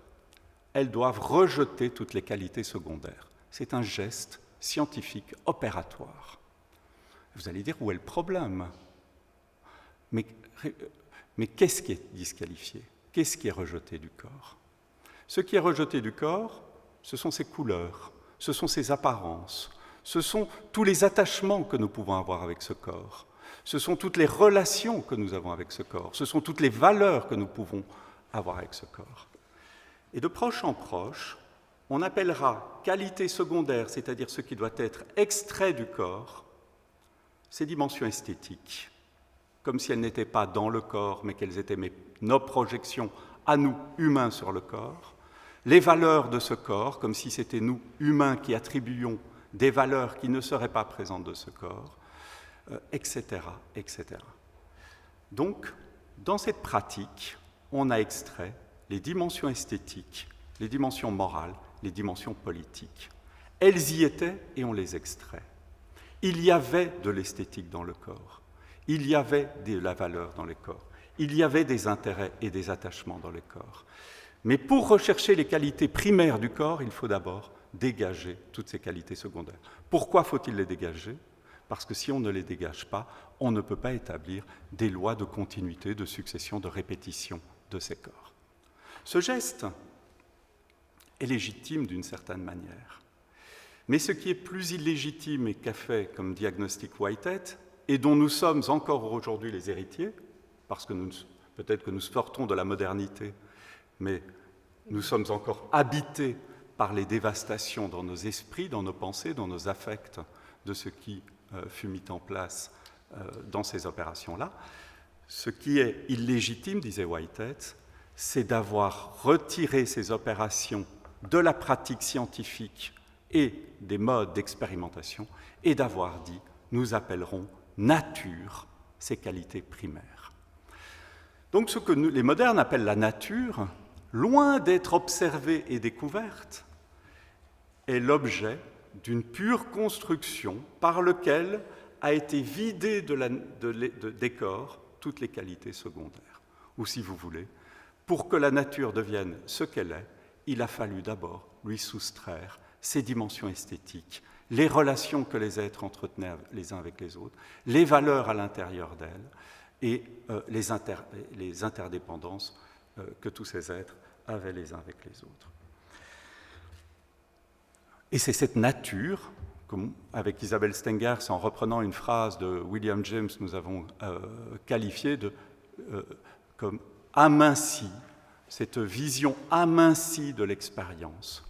elles doivent rejeter toutes les qualités secondaires. C'est un geste scientifique opératoire. Vous allez dire, où est le problème? Mais qu'est-ce qui est disqualifié? Qu'est-ce qui est rejeté du corps? Ce qui est rejeté du corps, ce sont ses couleurs, ce sont ses apparences, ce sont tous les attachements que nous pouvons avoir avec ce corps, ce sont toutes les relations que nous avons avec ce corps, ce sont toutes les valeurs que nous pouvons avoir avec ce corps. Et de proche en proche, on appellera qualité secondaire, c'est-à-dire ce qui doit être extrait du corps, ces dimensions esthétiques, comme si elles n'étaient pas dans le corps, mais qu'elles étaient nos projections à nous, humains, sur le corps, les valeurs de ce corps, comme si c'était nous, humains, qui attribuions des valeurs qui ne seraient pas présentes de ce corps, etc., etc. Donc, dans cette pratique, on a extrait les dimensions esthétiques, les dimensions morales, les dimensions politiques. Elles y étaient et on les extrait. Il y avait de l'esthétique dans le corps, il y avait de la valeur dans le corps, il y avait des intérêts et des attachements dans le corps. Mais pour rechercher les qualités primaires du corps, il faut d'abord dégager toutes ces qualités secondaires. Pourquoi faut-il les dégager ? Parce que si on ne les dégage pas, on ne peut pas établir des lois de continuité, de succession, de répétition de ces corps. Ce geste est légitime d'une certaine manière. Mais ce qui est plus illégitime et qu'a fait comme diagnostic Whitehead, et dont nous sommes encore aujourd'hui les héritiers, parce que peut-être que nous sortons de la modernité, mais nous sommes encore habités par les dévastations dans nos esprits, dans nos pensées, dans nos affects, de ce qui fut mis en place dans ces opérations-là. Ce qui est illégitime, disait Whitehead, c'est d'avoir retiré ces opérations de la pratique scientifique et des modes d'expérimentation et d'avoir dit « nous appellerons nature ces qualités primaires ». Donc ce que les modernes appellent la nature, loin d'être observée et découverte, est l'objet d'une pure construction par laquelle a été vidée des corps toutes les qualités secondaires. Ou si vous voulez, pour que la nature devienne ce qu'elle est, il a fallu d'abord lui soustraire ses dimensions esthétiques, les relations que les êtres entretenaient les uns avec les autres, les valeurs à l'intérieur d'elles et les interdépendances que tous ces êtres avaient les uns avec les autres. Et c'est cette nature, avec Isabelle Stengers, en reprenant une phrase de William James, nous avons qualifié comme amincie, cette vision amincie de l'expérience.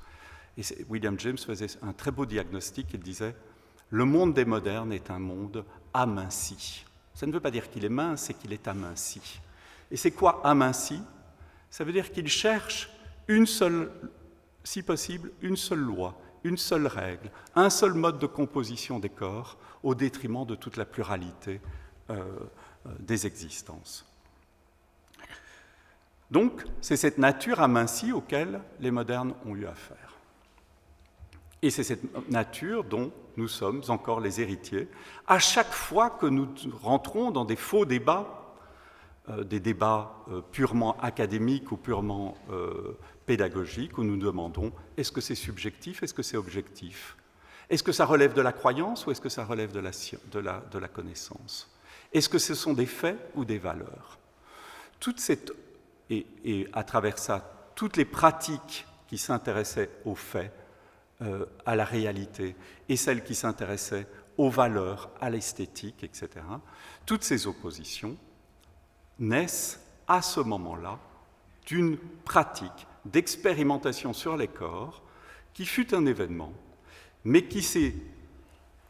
Et William James faisait un très beau diagnostic, il disait « Le monde des modernes est un monde aminci ». Ça ne veut pas dire qu'il est mince, c'est qu'il est aminci. Et c'est quoi aminci ? Ça veut dire qu'il cherche une seule, si possible, une seule loi, une seule règle, un seul mode de composition des corps au détriment de toute la pluralité des existences. Donc, c'est cette nature amincie auquel les modernes ont eu affaire. Et c'est cette nature dont nous sommes encore les héritiers. À chaque fois que nous rentrons dans des faux débats, des débats purement académiques ou purement pédagogiques, où nous demandons est-ce que c'est subjectif, est-ce que c'est objectif ? Est-ce que ça relève de la croyance ou est-ce que ça relève de la connaissance ? Est-ce que ce sont des faits ou des valeurs ? Et à travers ça, toutes les pratiques qui s'intéressaient aux faits, à la réalité, et celles qui s'intéressaient aux valeurs, à l'esthétique, etc., toutes ces oppositions naissent à ce moment-là d'une pratique d'expérimentation sur les corps qui fut un événement, mais qui s'est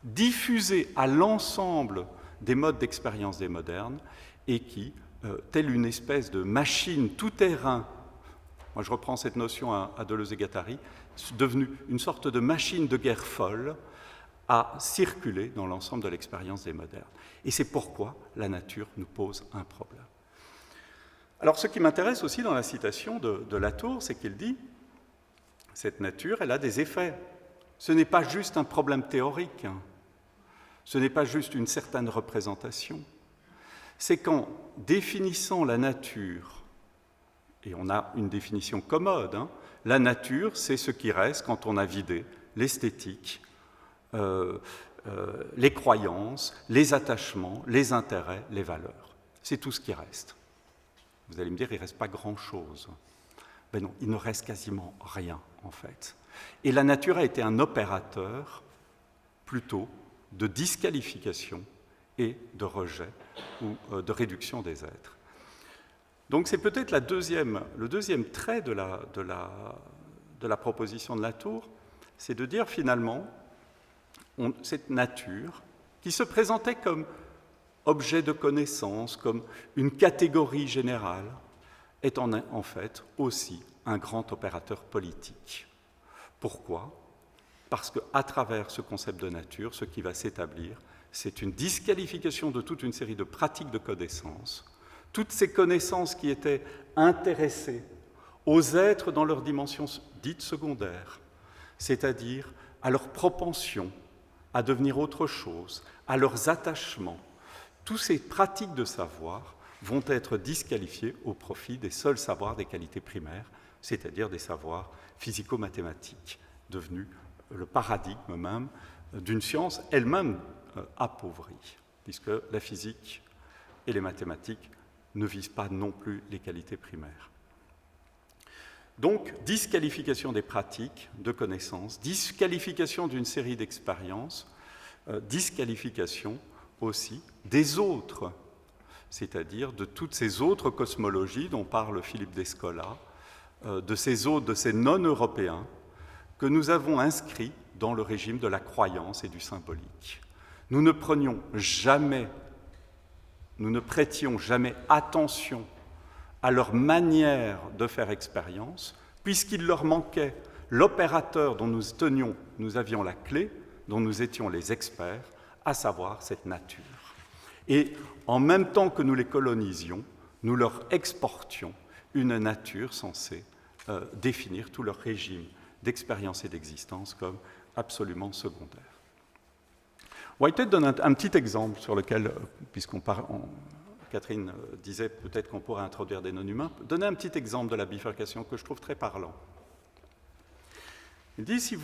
diffusé à l'ensemble des modes d'expérience des modernes et qui, telle une espèce de machine tout-terrain, moi je reprends cette notion à Deleuze et Guattari, devenue une sorte de machine de guerre folle, a circulé dans l'ensemble de l'expérience des modernes. Et c'est pourquoi la nature nous pose un problème. Alors ce qui m'intéresse aussi dans la citation de Latour, c'est qu'il dit « cette nature, elle a des effets. Ce n'est pas juste un problème théorique, hein. Ce n'est pas juste une certaine représentation. C'est qu'en définissant la nature, et on a une définition commode, hein, la nature, c'est ce qui reste quand on a vidé l'esthétique, les croyances, les attachements, les intérêts, les valeurs. C'est tout ce qui reste. Vous allez me dire, il ne reste pas grand-chose. Ben non, il ne reste quasiment rien, en fait. Et la nature a été un opérateur plutôt de disqualification et de rejet ou de réduction des êtres. Donc c'est peut-être le deuxième trait de la proposition de Latour, c'est de dire finalement, cette nature qui se présentait comme objet de connaissance, comme une catégorie générale, est en fait aussi un grand opérateur politique. Pourquoi ? Parce qu'à travers ce concept de nature, ce qui va s'établir, c'est une disqualification de toute une série de pratiques de connaissance, toutes ces connaissances qui étaient intéressées aux êtres dans leur dimension dite secondaire, c'est-à-dire à leur propension à devenir autre chose, à leurs attachements. Toutes ces pratiques de savoir vont être disqualifiées au profit des seuls savoirs des qualités primaires, c'est-à-dire des savoirs physico-mathématiques, devenus le paradigme même d'une science elle-même appauvrie, puisque la physique et les mathématiques ne visent pas non plus les qualités primaires. Donc, disqualification des pratiques de connaissances, disqualification d'une série d'expériences, disqualification aussi des autres, c'est-à-dire de toutes ces autres cosmologies dont parle Philippe Descola, de ces non-européens que nous avons inscrits dans le régime de la croyance et du symbolique. Nous ne prêtions jamais attention à leur manière de faire expérience, puisqu'il leur manquait l'opérateur dont nous avions la clé, dont nous étions les experts, à savoir cette nature. Et en même temps que nous les colonisions, nous leur exportions une nature censée définir tout leur régime d'expérience et d'existence comme absolument secondaire. Whitehead donne un petit exemple sur lequel, Catherine disait peut-être qu'on pourrait introduire des non-humains, donner un petit exemple de la bifurcation que je trouve très parlant. Il dit,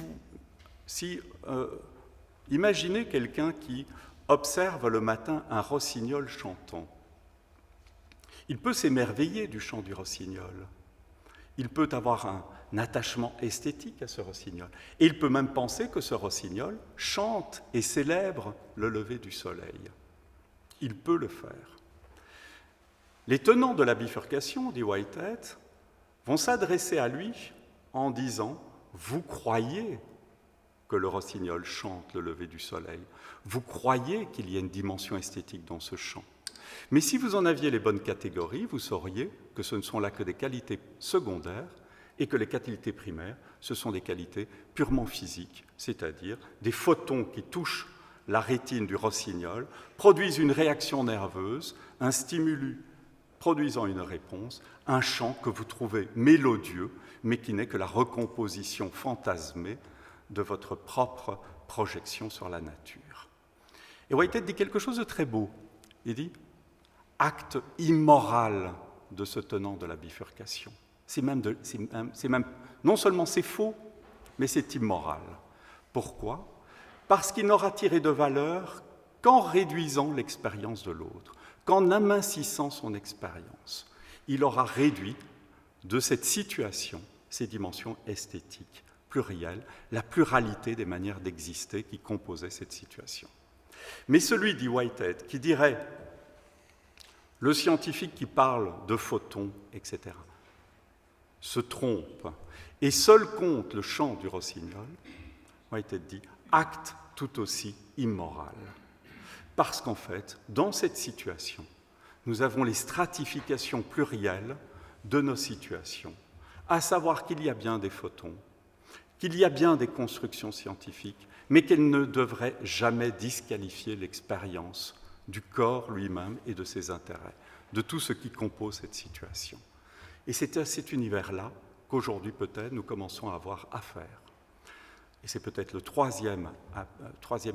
imaginez quelqu'un qui observe le matin un rossignol chantant. Il peut s'émerveiller du chant du rossignol. Il peut avoir un attachement esthétique à ce rossignol. Et il peut même penser que ce rossignol chante et célèbre le lever du soleil. Il peut le faire. Les tenants de la bifurcation, dit Whitehead, vont s'adresser à lui en disant « Vous croyez que le rossignol chante le lever du soleil. Vous croyez qu'il y a une dimension esthétique dans ce chant. Mais si vous en aviez les bonnes catégories, vous sauriez que ce ne sont là que des qualités secondaires et que les qualités primaires, ce sont des qualités purement physiques, c'est-à-dire des photons qui touchent la rétine du rossignol, produisent une réaction nerveuse, un stimulus produisant une réponse, un chant que vous trouvez mélodieux, mais qui n'est que la recomposition fantasmée de votre propre projection sur la nature. Et Whitehead dit quelque chose de très beau. Il dit « acte immoral de ce tenant de la bifurcation ». Non seulement c'est faux, mais c'est immoral. Pourquoi ? Parce qu'il n'aura tiré de valeur qu'en réduisant l'expérience de l'autre, qu'en amincissant son expérience. Il aura réduit de cette situation ses dimensions esthétiques, plurielles, la pluralité des manières d'exister qui composaient cette situation. Mais celui, dit Whitehead, qui dirait le scientifique qui parle de photons, etc., se trompe et seul compte le chant du rossignol, Whitehead dit acte tout aussi immoral. Parce qu'en fait, dans cette situation, nous avons les stratifications plurielles de nos situations, à savoir qu'il y a bien des photons, qu'il y a bien des constructions scientifiques, mais qu'elles ne devraient jamais disqualifier l'expérience du corps lui-même et de ses intérêts, de tout ce qui compose cette situation. Et c'est à cet univers-là qu'aujourd'hui, peut-être, nous commençons à avoir affaire. Et c'est peut-être le troisième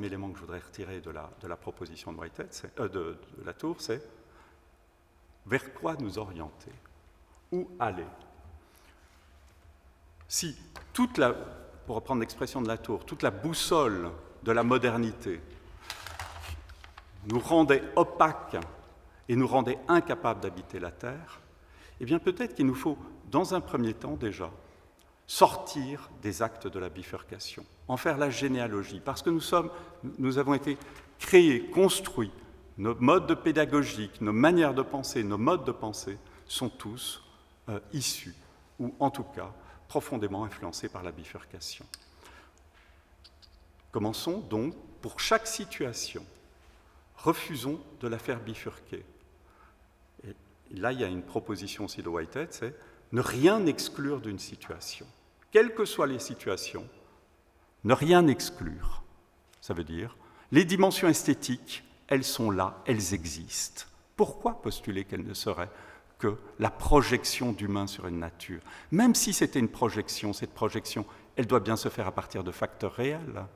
élément que je voudrais retirer de la proposition de Whitehead, de Latour, c'est vers quoi nous orienter, où aller. Si pour reprendre l'expression de Latour, toute la boussole de la modernité nous rendait opaques et nous rendait incapables d'habiter la Terre, eh bien peut-être qu'il nous faut, dans un premier temps déjà, sortir des actes de la bifurcation, en faire la généalogie, parce que nous avons été créés, construits, nos modes de pédagogique, nos manières de penser, nos modes de pensée sont tous issus, ou en tout cas profondément influencés par la bifurcation. Commençons donc, pour chaque situation, refusons de la faire bifurquer. Et là, il y a une proposition aussi de Whitehead, c'est ne rien exclure d'une situation. Quelles que soient les situations, ne rien exclure. Ça veut dire, les dimensions esthétiques, elles sont là, elles existent. Pourquoi postuler qu'elles ne seraient que la projection d'humain sur une nature? Même si c'était une projection, cette projection, elle doit bien se faire à partir de facteurs réels.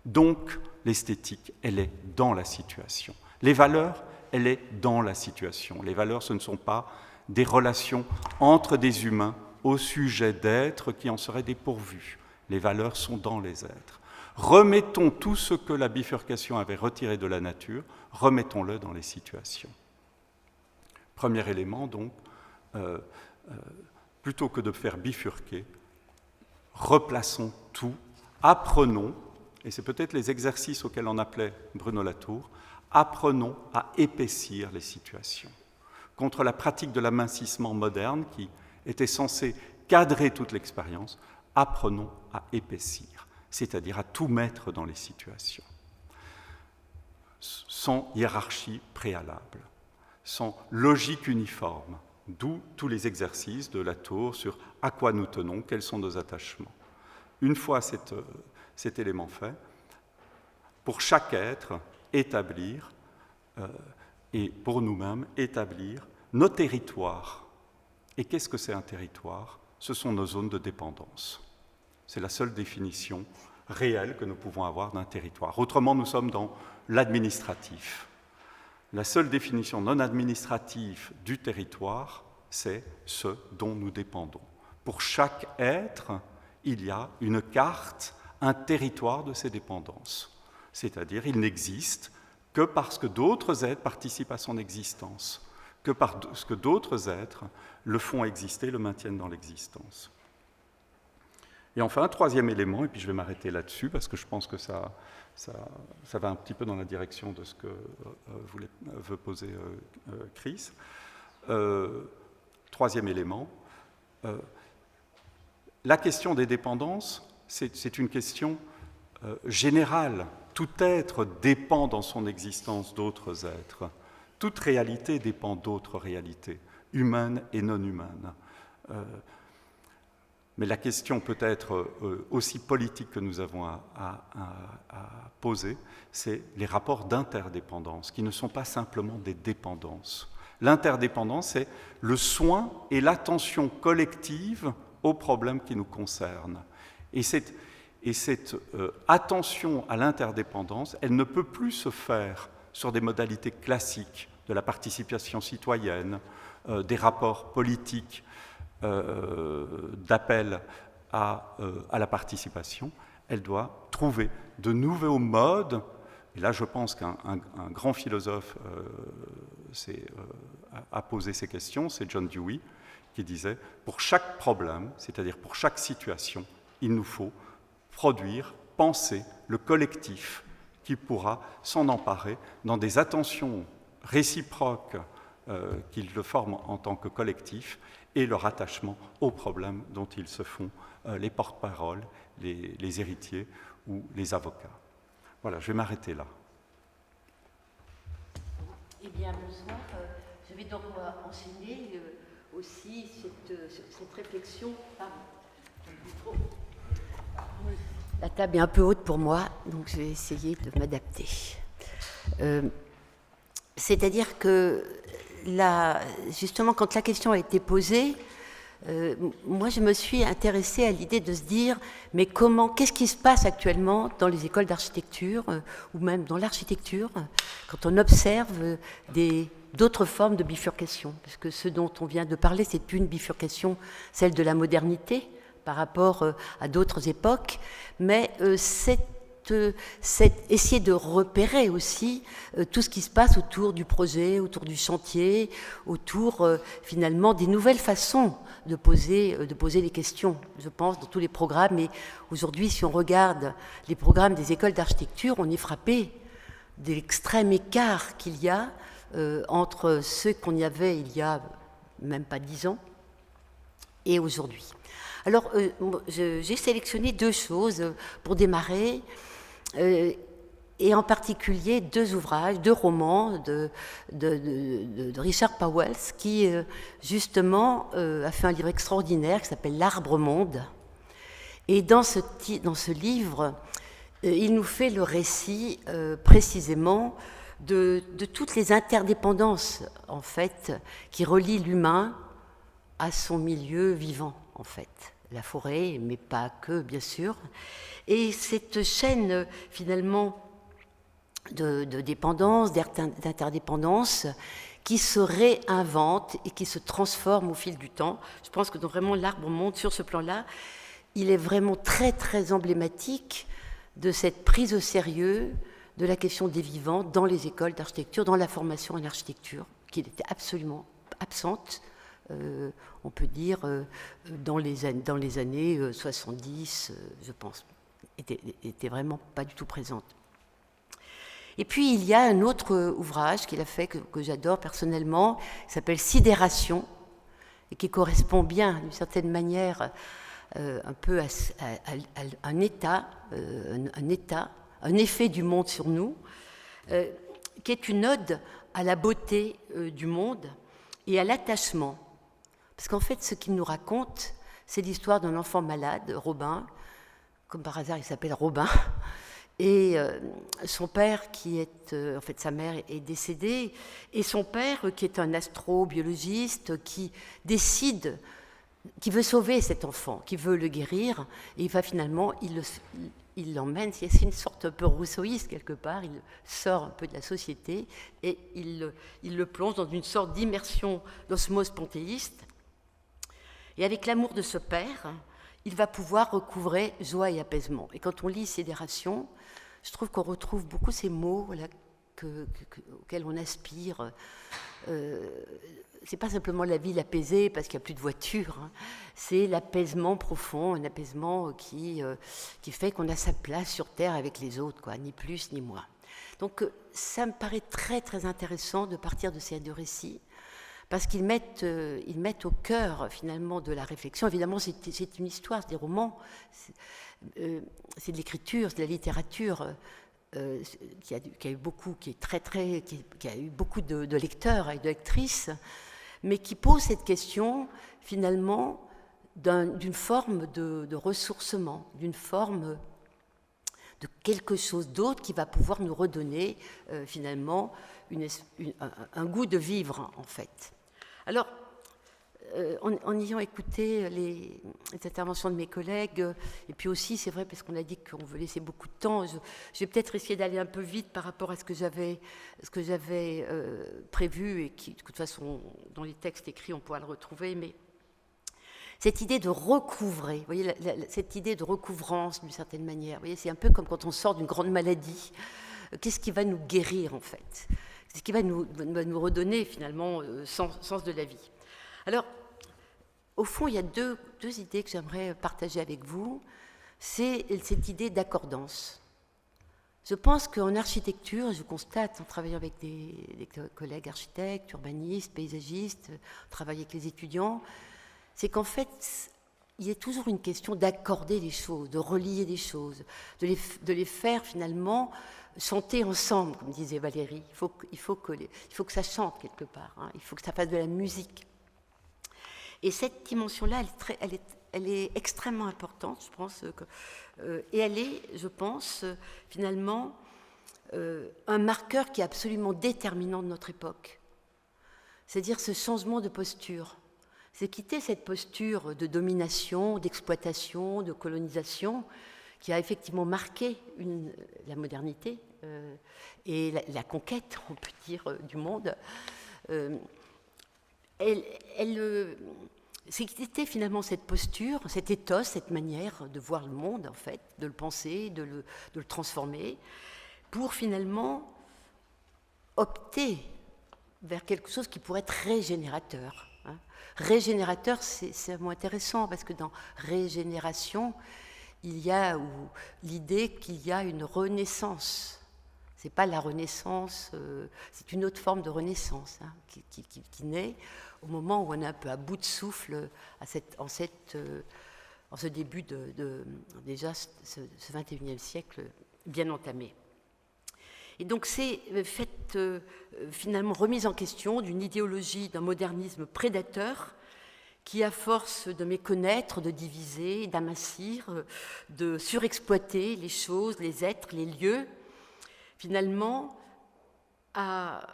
Donc, l'esthétique, elle est dans la situation. Les valeurs, elle est dans la situation. Les valeurs, ce ne sont pas des relations entre des humains au sujet d'êtres qui en seraient dépourvus. Les valeurs sont dans les êtres. Remettons tout ce que la bifurcation avait retiré de la nature, remettons-le dans les situations. Premier élément, donc, plutôt que de faire bifurquer, replaçons tout, apprenons, et c'est peut-être les exercices auxquels on appelait Bruno Latour, apprenons à épaissir les situations. Contre la pratique de l'amincissement moderne qui était censée cadrer toute l'expérience, apprenons à épaissir, c'est-à-dire à tout mettre dans les situations, sans hiérarchie préalable, sans logique uniforme, d'où tous les exercices de Latour sur à quoi nous tenons, quels sont nos attachements. Une fois cet élément fait, pour chaque être, établir, et pour nous-mêmes, établir nos territoires. Et qu'est-ce que c'est un territoire? Ce sont nos zones de dépendance. C'est la seule définition réelle que nous pouvons avoir d'un territoire. Autrement, nous sommes dans l'administratif. La seule définition non administrative du territoire, c'est ce dont nous dépendons. Pour chaque être, il y a une carte, un territoire de ses dépendances. C'est-à-dire, il n'existe que parce que d'autres êtres participent à son existence, que parce que d'autres êtres le font exister, le maintiennent dans l'existence. Et enfin, un troisième élément, et puis je vais m'arrêter là-dessus, parce que je pense que ça va un petit peu dans la direction de ce que veut poser Chris. Troisième élément, la question des dépendances, c'est une question générale. Tout être dépend dans son existence d'autres êtres. Toute réalité dépend d'autres réalités, humaines et non humaines. Mais la question peut être aussi politique que nous avons à poser, c'est les rapports d'interdépendance, qui ne sont pas simplement des dépendances. L'interdépendance, c'est le soin et l'attention collective aux problèmes qui nous concernent. Et cette attention à l'interdépendance, elle ne peut plus se faire sur des modalités classiques de la participation citoyenne, des rapports politiques, d'appel à la participation. Elle doit trouver de nouveaux modes. Et là, je pense qu'un grand philosophe a posé ces questions, c'est John Dewey, qui disait « Pour chaque problème, c'est-à-dire pour chaque situation, il nous faut produire, penser le collectif qui pourra s'en emparer dans des attentions réciproques qu'ils le forment en tant que collectif et leur attachement aux problèmes dont ils se font les porte-paroles, les héritiers ou les avocats. » Voilà, je vais m'arrêter là. Eh bien, bonsoir. Je vais donc enchaîner aussi cette réflexion. La table est un peu haute pour moi, donc je vais essayer de m'adapter. C'est-à-dire que, justement, quand la question a été posée, moi, je me suis intéressée à l'idée de se dire, mais qu'est-ce qui se passe actuellement dans les écoles d'architecture, ou même dans l'architecture, quand on observe d'autres formes de bifurcation? Parce que ce dont on vient de parler, c'est plus une bifurcation, celle de la modernité, par rapport à d'autres époques, mais cette essayer de repérer aussi tout ce qui se passe autour du projet, autour du chantier, autour finalement des nouvelles façons de poser les questions, je pense, dans tous les programmes. Et aujourd'hui, si on regarde les programmes des écoles d'architecture, on est frappé de l'extrême écart qu'il y a entre ceux qu'on y avait il y a même pas 10 ans et aujourd'hui. Alors, j'ai sélectionné 2 choses pour démarrer, et en particulier 2 ouvrages, 2 romans de Richard Powell, qui justement a fait un livre extraordinaire qui s'appelle L'Arbre-Monde. Et dans ce livre, il nous fait le récit précisément de toutes les interdépendances, en fait, qui relient l'humain à son milieu vivant, en fait. La forêt, mais pas que, bien sûr. Et cette chaîne, finalement, de dépendance, d'interdépendance, qui se réinvente et qui se transforme au fil du temps. Je pense que vraiment l'Arbre-Monde, sur ce plan-là, il est vraiment très, très emblématique de cette prise au sérieux de la question des vivants dans les écoles d'architecture, dans la formation en architecture, qui était absolument absente, on peut dire, dans les années 70, je pense, était vraiment pas du tout présente. Et puis, il y a un autre ouvrage qu'il a fait, que j'adore personnellement, qui s'appelle Sidération, et qui correspond bien, d'une certaine manière, un peu à un état, un effet du monde sur nous, qui est une ode à la beauté du monde et à l'attachement. Parce qu'en fait, ce qu'il nous raconte, c'est l'histoire d'un enfant malade, Robin, comme par hasard il s'appelle Robin, et son père qui est, en fait sa mère est décédée, et son père qui est un astrobiologiste qui décide, qui veut sauver cet enfant, qui veut le guérir, et il va finalement, il l'emmène, c'est une sorte un peu rousseauiste quelque part, il sort un peu de la société, et il le plonge dans une sorte d'immersion d'osmose panthéiste. Et avec l'amour de ce père, il va pouvoir recouvrer joie et apaisement. Et quand on lit Sidération, je trouve qu'on retrouve beaucoup ces mots là, auxquels on aspire. C'est pas simplement la ville apaisée parce qu'il n'y a plus de voitures, hein. C'est l'apaisement profond, un apaisement qui fait qu'on a sa place sur Terre avec les autres, quoi, ni plus ni moins. Donc ça me paraît très très intéressant de partir de ces 2 récits, parce qu'ils mettent au cœur finalement de la réflexion. Évidemment, c'est une histoire, c'est des romans, c'est de l'écriture, c'est de la littérature qui a eu beaucoup, qui a eu beaucoup de lecteurs et de lectrices, mais qui pose cette question finalement d'une forme de ressourcement, d'une forme de quelque chose d'autre qui va pouvoir nous redonner finalement un goût de vivre, en fait. Alors, en ayant écouté les interventions de mes collègues, et puis aussi, c'est vrai, parce qu'on a dit qu'on veut laisser beaucoup de temps, je vais peut-être essayer d'aller un peu vite par rapport à ce que j'avais prévu, et qui, de toute façon, dans les textes écrits, on pourra le retrouver, mais cette idée de recouvrer, vous voyez, cette idée de recouvrance, d'une certaine manière, vous voyez, c'est un peu comme quand on sort d'une grande maladie. Qu'est-ce qui va nous guérir, en fait ? C'est ce qui va nous redonner, finalement, sens de la vie. Alors, au fond, il y a deux idées que j'aimerais partager avec vous. C'est cette idée d'accordance. Je pense qu'en architecture, je constate, en travaillant avec des collègues architectes, urbanistes, paysagistes, en travaillant avec les étudiants, c'est qu'en fait, il y a toujours une question d'accorder les choses, de relier les choses, de les faire finalement chanter ensemble, comme disait Valérie. Il faut que ça chante quelque part, hein. Il faut que ça fasse de la musique. Et cette dimension-là, elle est extrêmement importante, je pense, et elle est, je pense, finalement, un marqueur qui est absolument déterminant de notre époque. C'est-à-dire ce changement de posture. C'est quitter cette posture de domination, d'exploitation, de colonisation, qui a effectivement marqué la modernité et la conquête, on peut dire, du monde. C'était finalement cette posture, cet ethos, cette manière de voir le monde, en fait, de le penser, de le transformer, pour finalement opter vers quelque chose qui pourrait être régénérateur. Hein. Régénérateur, c'est un mot intéressant, parce que dans régénération, il y a l'idée qu'il y a une renaissance. C'est pas la renaissance, c'est une autre forme de renaissance hein, qui naît au moment où on est un peu à bout de souffle en ce début déjà ce XXIe siècle bien entamé. Et donc c'est finalement remise en question d'une idéologie, d'un modernisme prédateur qui, à force de méconnaître, de diviser, d'amincir, de surexploiter les choses, les êtres, les lieux, finalement a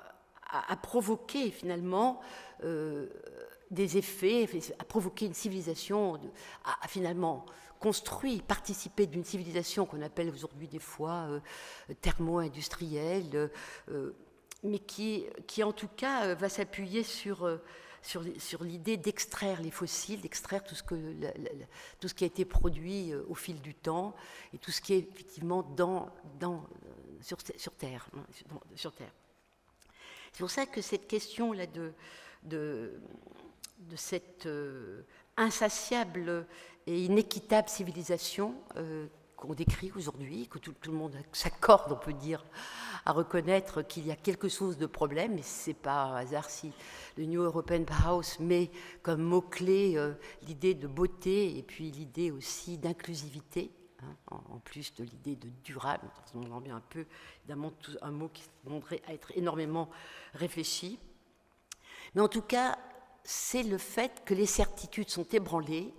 provoqué finalement des effets, a provoqué une civilisation, a finalement construit, participé d'une civilisation qu'on appelle aujourd'hui des fois thermo-industrielle, mais qui en tout cas va s'appuyer sur l'idée d'extraire les fossiles, d'extraire tout ce qui a été produit au fil du temps et tout ce qui est effectivement sur Terre. C'est pour ça que cette question-là de cette insatiable et inéquitable civilisation qu'on décrit aujourd'hui, que tout le monde s'accorde, on peut dire, à reconnaître qu'il y a quelque chose de problème, et ce n'est pas un hasard si le New European Bauhaus met comme mot-clé l'idée de beauté et puis l'idée aussi d'inclusivité, hein, en plus de l'idée de durable, on en bien un peu, évidemment, un mot qui demanderait à être énormément réfléchi. Mais en tout cas, c'est le fait que les certitudes sont ébranlées,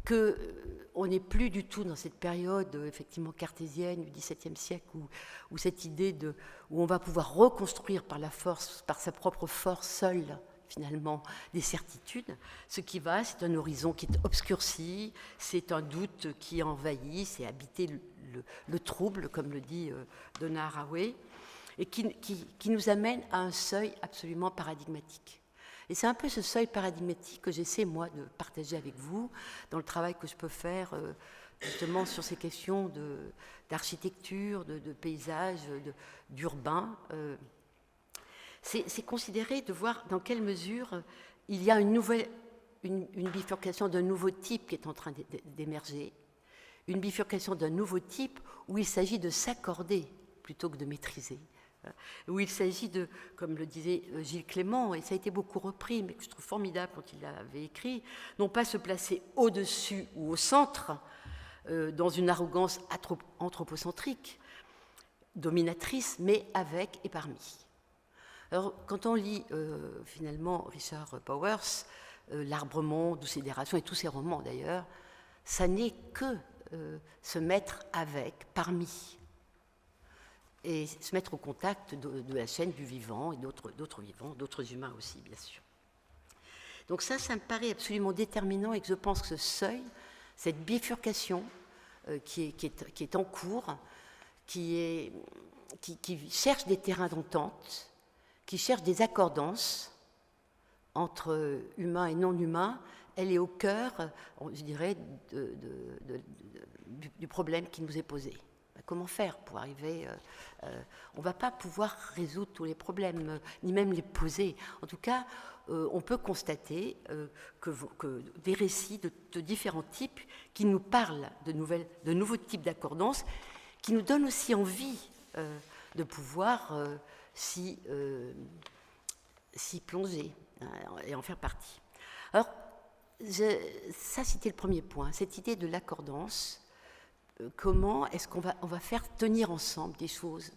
qu'on n'est plus du tout dans cette période effectivement cartésienne du XVIIe siècle où cette idée où on va pouvoir reconstruire par la force, par sa propre force seule, finalement, des certitudes. Ce qui va, c'est un horizon qui est obscurci, c'est un doute qui envahit, c'est habiter le trouble, comme le dit Donna Haraway, et qui nous amène à un seuil absolument paradigmatique. Et c'est un peu ce seuil paradigmatique que j'essaie, moi, de partager avec vous dans le travail que je peux faire justement sur ces questions d'architecture, de paysage, d'urbain. C'est considérer, de voir dans quelle mesure il y a une bifurcation d'un nouveau type qui est en train d'émerger, une bifurcation d'un nouveau type où il s'agit de s'accorder plutôt que de maîtriser, où il s'agit de, comme le disait Gilles Clément, et ça a été beaucoup repris, mais que je trouve formidable quand il l'avait écrit, non pas se placer au-dessus ou au centre, dans une arrogance anthropocentrique, dominatrice, mais avec et parmi. Alors, quand on lit finalement Richard Powers, L'Arbre-monde ou Sidération, et tous ses romans d'ailleurs, ça n'est que se mettre avec, parmi, et se mettre au contact de la chaîne du vivant et d'autres vivants, d'autres humains aussi, bien sûr. Donc ça me paraît absolument déterminant et que je pense que ce seuil, cette bifurcation qui est en cours, qui cherche des terrains d'entente, qui cherche des accordances entre humains et non-humains, elle est au cœur, je dirais, du problème qui nous est posé. Comment faire pour arriver on ne va pas pouvoir résoudre tous les problèmes, ni même les poser. En tout cas, on peut constater que des récits de différents types qui nous parlent de nouveaux types d'accordance, qui nous donnent aussi envie de pouvoir s'y plonger et en faire partie. Alors, ça, c'était le premier point, cette idée de l'accordance. Comment est-ce qu'on va faire tenir ensemble des choses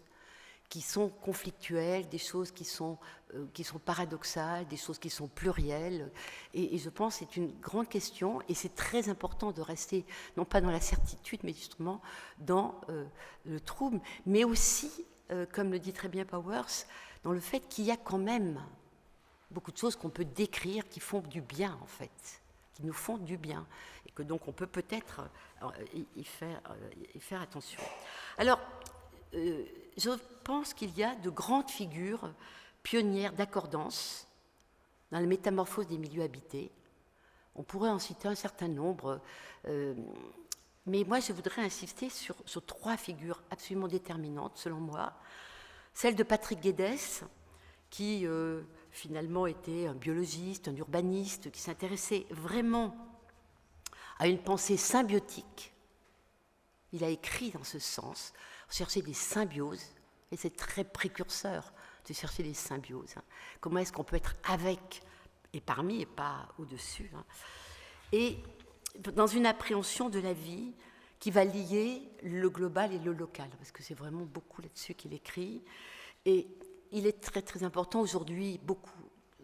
qui sont conflictuelles, des choses qui sont paradoxales, des choses qui sont plurielles. Et je pense que c'est une grande question, et c'est très important de rester, non pas dans la certitude, mais justement dans le trouble, mais aussi, comme le dit très bien Powers, dans le fait qu'il y a quand même beaucoup de choses qu'on peut décrire qui font du bien, en fait, qui nous font du bien, et que donc on peut peut-être y faire attention. Alors, je pense qu'il y a de grandes figures pionnières d'accordance dans la métamorphose des milieux habités. On pourrait en citer un certain nombre, mais moi je voudrais insister sur 3 figures absolument déterminantes, selon moi. Celle de Patrick Guedes, qui finalement était un biologiste, un urbaniste, qui s'intéressait vraiment à une pensée symbiotique. Il a écrit dans ce sens, chercher des symbioses, et c'est très précurseur de chercher des symbioses. Comment est-ce qu'on peut être avec et parmi et pas au-dessus, et dans une appréhension de la vie qui va lier le global et le local, parce que c'est vraiment beaucoup là-dessus qu'il écrit. Et il est très très important aujourd'hui, beaucoup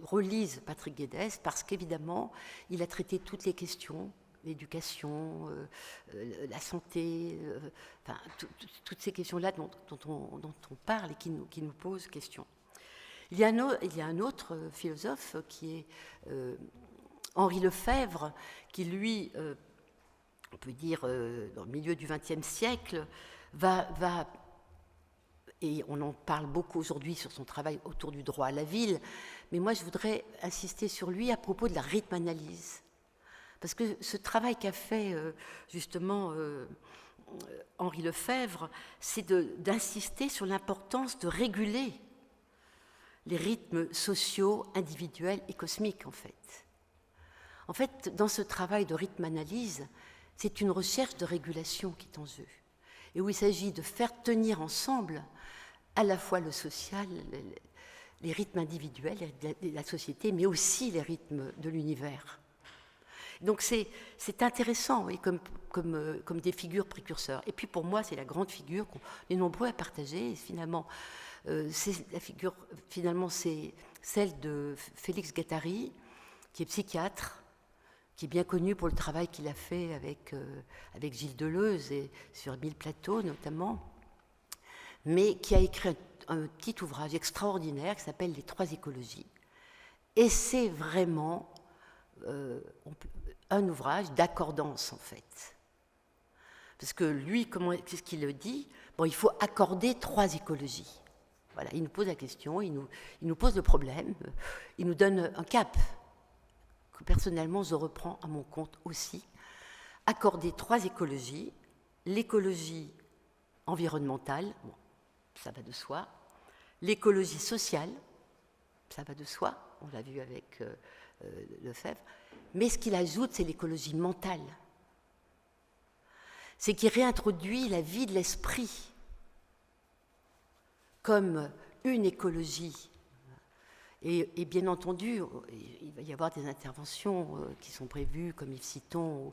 relisent Patrick Guedes, parce qu'évidemment, il a traité toutes les questions, l'éducation, la santé, enfin, toutes ces questions-là dont on parle et qui nous posent question. Il y a un autre philosophe qui est Henri Lefebvre, qui lui, on peut dire dans le milieu du XXe siècle, va, et on en parle beaucoup aujourd'hui sur son travail autour du droit à la ville, mais moi je voudrais insister sur lui à propos de la rythme-analyse. Parce que ce travail qu'a fait justement Henri Lefebvre, c'est d'insister sur l'importance de réguler les rythmes sociaux, individuels et cosmiques, en fait. En fait, dans ce travail de rythme-analyse, c'est une recherche de régulation qui est en jeu, et où il s'agit de faire tenir ensemble à la fois le social, les rythmes individuels de la société, mais aussi les rythmes de l'univers. Donc c'est intéressant, et comme des figures précurseurs. Et puis pour moi, c'est la grande figure qu'on est nombreux à partager. Et finalement, c'est celle de Félix Guattari, qui est psychiatre, qui est bien connu pour le travail qu'il a fait avec Gilles Deleuze et sur Mille Plateaux notamment, mais qui a écrit un petit ouvrage extraordinaire qui s'appelle Les 3 écologies. Et c'est vraiment un ouvrage d'accordance, en fait. Parce que lui, qu'est-ce qu'il le dit? Bon, il faut accorder 3 écologies. Voilà, il nous pose la question, il nous pose le problème, il nous donne un cap, que personnellement je reprends à mon compte aussi. Accorder 3 écologies, l'écologie environnementale, bon, ça va de soi, l'écologie sociale, ça va de soi, on l'a vu avec Lefebvre, mais ce qu'il ajoute, c'est l'écologie mentale. C'est qu'il réintroduit la vie de l'esprit comme une écologie. Et bien entendu, il va y avoir des interventions qui sont prévues, comme Yves Citon.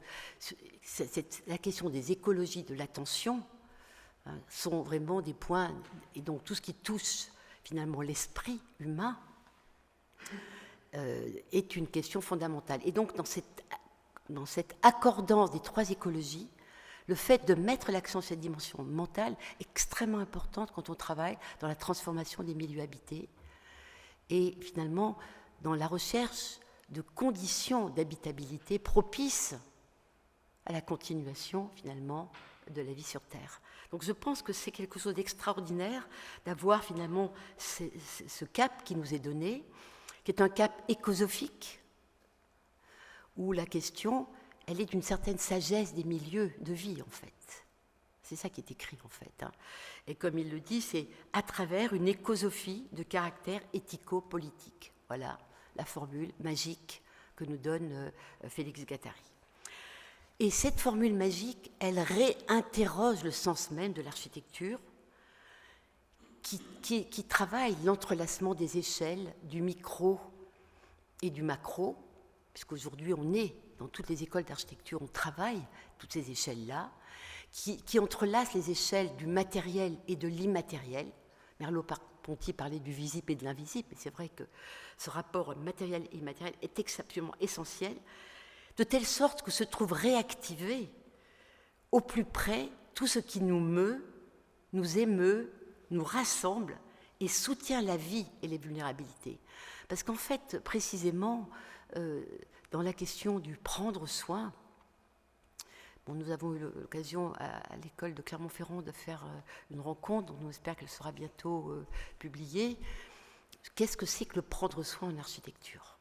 La question des écologies de l'attention sont vraiment des points, et donc tout ce qui touche finalement l'esprit humain est une question fondamentale. Et donc dans cette accordance des 3 écologies, le fait de mettre l'accent sur cette dimension mentale est extrêmement importante quand on travaille dans la transformation des milieux habités et finalement dans la recherche de conditions d'habitabilité propices à la continuation finalement de la vie sur Terre. Donc je pense que c'est quelque chose d'extraordinaire d'avoir finalement ce cap qui nous est donné, qui est un cap écosophique, où la question, elle est d'une certaine sagesse des milieux de vie, en fait. C'est ça qui est écrit, en fait. Et comme il le dit, c'est à travers une écosophie de caractère éthico-politique. Voilà la formule magique que nous donne Félix Guattari. Et cette formule magique, elle réinterroge le sens même de l'architecture, qui travaille l'entrelacement des échelles du micro et du macro, puisqu'aujourd'hui on est dans toutes les écoles d'architecture, on travaille toutes ces échelles-là, qui entrelacent les échelles du matériel et de l'immatériel. Merleau-Ponty parlait du visible et de l'invisible, mais c'est vrai que ce rapport matériel et immatériel est absolument essentiel, de telle sorte que se trouve réactivé au plus près tout ce qui nous meut, nous émeut, nous rassemble et soutient la vie et les vulnérabilités. Parce qu'en fait, précisément, dans la question du prendre soin, bon, nous avons eu l'occasion à l'école de Clermont-Ferrand de faire une rencontre, dont on espère qu'elle sera bientôt publiée. Qu'est-ce que c'est que le prendre soin en architecture?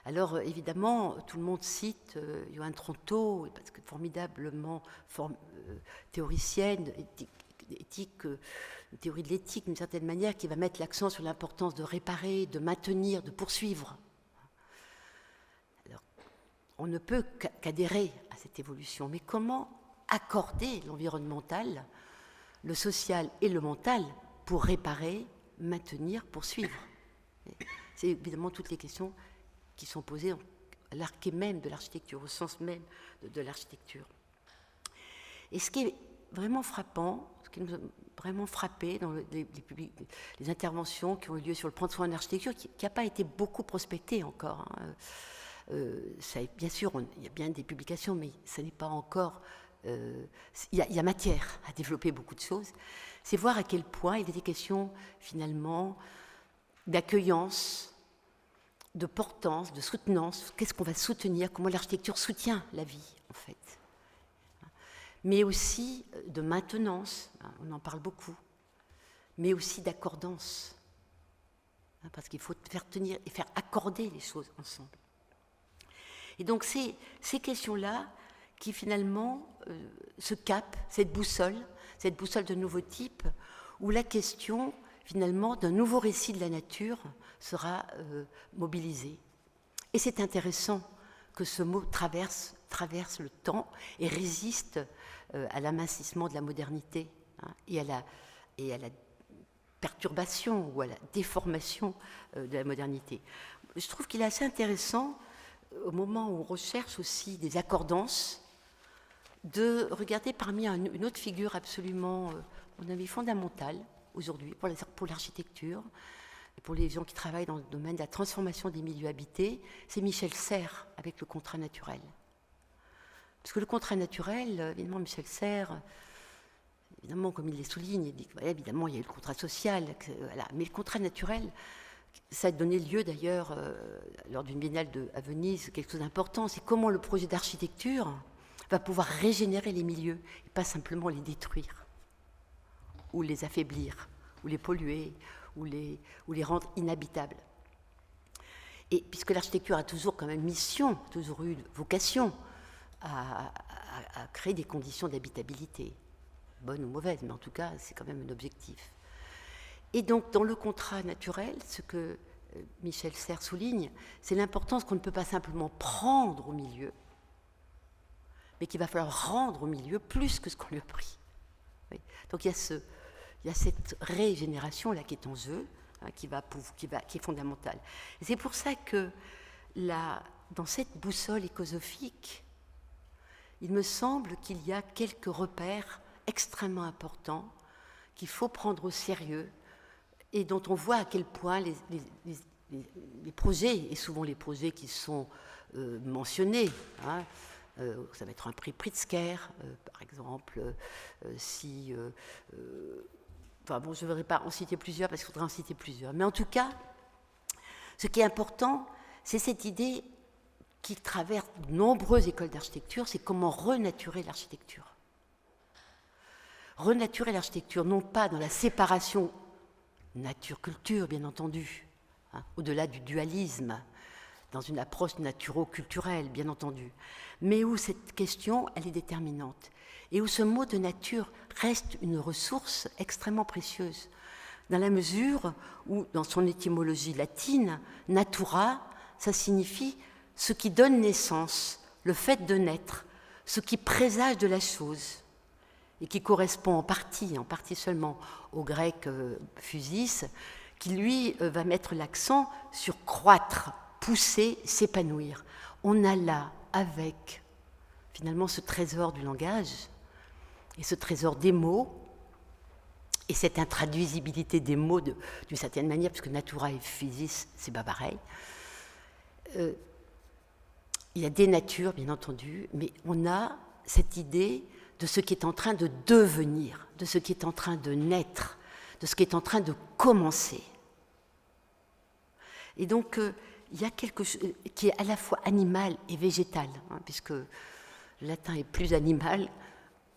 Alors évidemment, tout le monde cite Johan Tronto, parce que formidablement théoricienne, théorie de l'éthique d'une certaine manière, qui va mettre l'accent sur l'importance de réparer, de maintenir, de poursuivre. Alors, on ne peut qu'adhérer à cette évolution, mais comment accorder l'environnemental, le social et le mental pour réparer, maintenir, poursuivre? C'est évidemment toutes les questions qui sont posées à l'arché même de l'architecture, au sens même de l'architecture. Et ce qui est vraiment frappant, ce qui nous a vraiment frappé dans les interventions qui ont eu lieu sur le prendre soin en architecture, qui n'a pas été beaucoup prospecté encore. Bien sûr, il y a bien des publications, mais ça n'est pas encore... Il y a matière à développer beaucoup de choses. C'est voir à quel point il était question, finalement, d'accueillance, de portance, de soutenance. Qu'est-ce qu'on va soutenir? Comment l'architecture soutient la vie, en fait. Mais aussi de maintenance, on en parle beaucoup, mais aussi d'accordance, parce qu'il faut faire tenir et faire accorder les choses ensemble. Et donc ces questions-là qui finalement se capent, cette boussole de nouveau type, où la question finalement d'un nouveau récit de la nature sera mobilisée. Et c'est intéressant que ce mot traverse le temps et résiste à l'amincissement de la modernité, et à la perturbation ou à la déformation de la modernité. Je trouve qu'il est assez intéressant, au moment où on recherche aussi des accordances, de regarder parmi une autre figure absolument, à mon avis, fondamentale aujourd'hui pour l'architecture, et pour les gens qui travaillent dans le domaine de la transformation des milieux habités, c'est Michel Serres avec le contrat naturel. Parce que le contrat naturel, évidemment, Michel Serres, évidemment, comme il les souligne, il dit que, évidemment, il y a eu le contrat social, voilà. Mais le contrat naturel, ça a donné lieu d'ailleurs, lors d'une biennale à Venise, quelque chose d'important, c'est comment le projet d'architecture va pouvoir régénérer les milieux, et pas simplement les détruire, ou les affaiblir, ou les polluer, ou les rendre inhabitables. Et puisque l'architecture a toujours quand même mission, toujours eu vocation à créer des conditions d'habitabilité, bonnes ou mauvaises, mais en tout cas, c'est quand même un objectif. Et donc, dans le contrat naturel, ce que Michel Serres souligne, c'est l'importance qu'on ne peut pas simplement prendre au milieu, mais qu'il va falloir rendre au milieu plus que ce qu'on lui a pris. Oui. Donc, il y a cette régénération-là qui est en jeu, qui est fondamentale. Et c'est pour ça que, dans cette boussole écosophique, il me semble qu'il y a quelques repères extrêmement importants qu'il faut prendre au sérieux et dont on voit à quel point les projets, et souvent les projets qui sont mentionnés, ça va être un prix Pritzker, par exemple, je ne voudrais pas en citer plusieurs parce qu'il faudrait en citer plusieurs. Mais en tout cas, ce qui est important, c'est cette idée qui traverse de nombreuses écoles d'architecture, c'est comment renaturer l'architecture. Renaturer l'architecture, non pas dans la séparation nature-culture, bien entendu, au-delà du dualisme, dans une approche naturo-culturelle, bien entendu, mais où cette question, elle est déterminante, et où ce mot de nature reste une ressource extrêmement précieuse, dans la mesure où, dans son étymologie latine, natura, ça signifie ce qui donne naissance, le fait de naître, ce qui présage de la chose, et qui correspond en partie seulement au grec physis, qui lui va mettre l'accent sur croître, pousser, s'épanouir. On a là, avec finalement ce trésor du langage, et ce trésor des mots, et cette intraduisibilité des mots d'une certaine manière, puisque natura et physis, c'est pas pareil. Il y a des natures, bien entendu, mais on a cette idée de ce qui est en train de devenir, de ce qui est en train de naître, de ce qui est en train de commencer. Et donc, il y a quelque chose qui est à la fois animal et végétal, puisque le latin est plus animal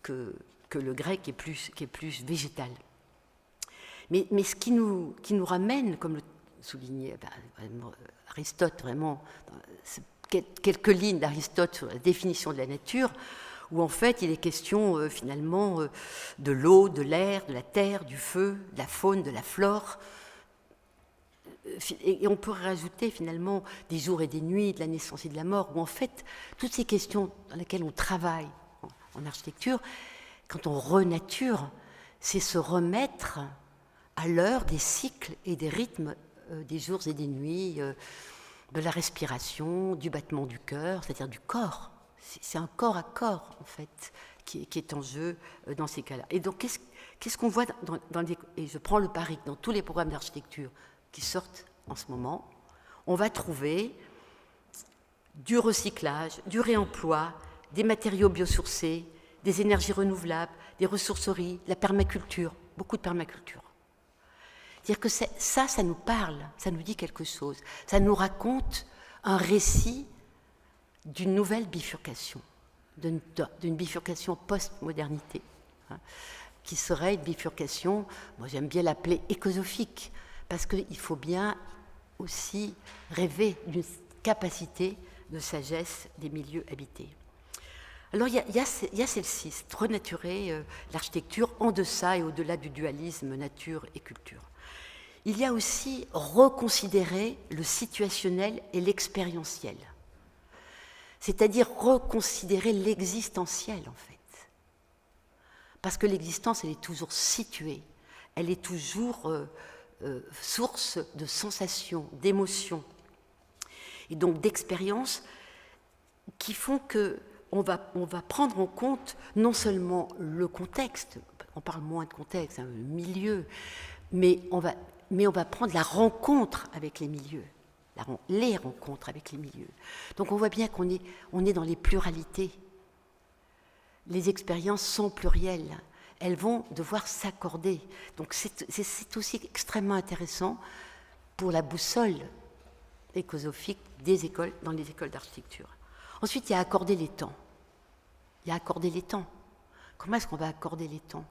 que le grec qui est plus végétal. Mais ce qui nous ramène, comme souligner vraiment, Aristote, vraiment, quelques lignes d'Aristote sur la définition de la nature, où en fait il est question finalement de l'eau, de l'air, de la terre, du feu, de la faune, de la flore. Et on peut rajouter finalement des jours et des nuits, de la naissance et de la mort, où en fait toutes ces questions dans lesquelles on travaille en architecture, quand on renature, c'est se remettre à l'heure des cycles et des rythmes des jours et des nuits, de la respiration, du battement du cœur, c'est-à-dire du corps. C'est un corps à corps, en fait, qui est en jeu dans ces cas-là. Et donc, qu'est-ce qu'on voit et je prends le pari que dans tous les programmes d'architecture qui sortent en ce moment, on va trouver du recyclage, du réemploi, des matériaux biosourcés, des énergies renouvelables, des ressourceries, de la permaculture, beaucoup de permaculture. C'est-à-dire que ça nous parle, ça nous dit quelque chose, ça nous raconte un récit d'une nouvelle bifurcation, d'une bifurcation post-modernité, qui serait une bifurcation, moi j'aime bien l'appeler écosophique, parce qu'il faut bien aussi rêver d'une capacité de sagesse des milieux habités. Alors il y a celle-ci, renaturer l'architecture en deçà et au-delà du dualisme nature et culture. Il y a aussi reconsidérer le situationnel et l'expérientiel, c'est-à-dire reconsidérer l'existentiel en fait. Parce que l'existence, elle est toujours située, elle est toujours source de sensations, d'émotions et donc d'expériences qui font qu'on va prendre en compte non seulement le contexte, on parle moins de contexte, le milieu, mais on va prendre la rencontre avec les milieux, les rencontres avec les milieux. Donc on voit bien qu'on est dans les pluralités. Les expériences sont plurielles. Elles vont devoir s'accorder. Donc c'est aussi extrêmement intéressant pour la boussole écosophique dans les écoles d'architecture. Ensuite, il y a accorder les temps. Il y a accorder les temps. Comment est-ce qu'on va accorder les temps?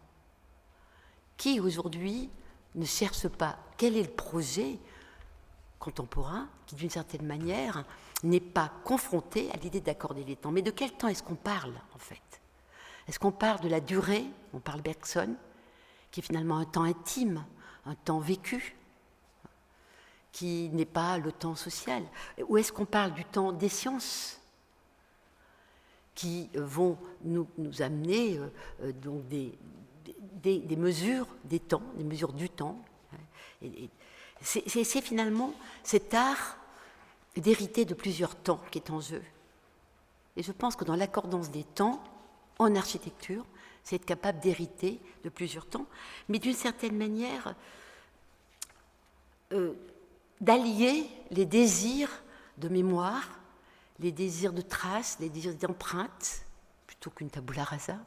Qui aujourd'hui ne cherche pas quel est le projet contemporain qui, d'une certaine manière, n'est pas confronté à l'idée d'accorder les temps. Mais de quel temps est-ce qu'on parle, en fait? Est-ce qu'on parle de la durée? On parle Bergson, qui est finalement un temps intime, un temps vécu, qui n'est pas le temps social. Ou est-ce qu'on parle du temps des sciences, qui vont nous amener donc des mesures des temps, des mesures du temps. C'est finalement cet art d'hériter de plusieurs temps qui est en jeu. Et je pense que dans l'accordance des temps, en architecture, c'est être capable d'hériter de plusieurs temps, mais d'une certaine manière, d'allier les désirs de mémoire, les désirs de traces, les désirs d'empreintes, plutôt qu'une tabula rasa,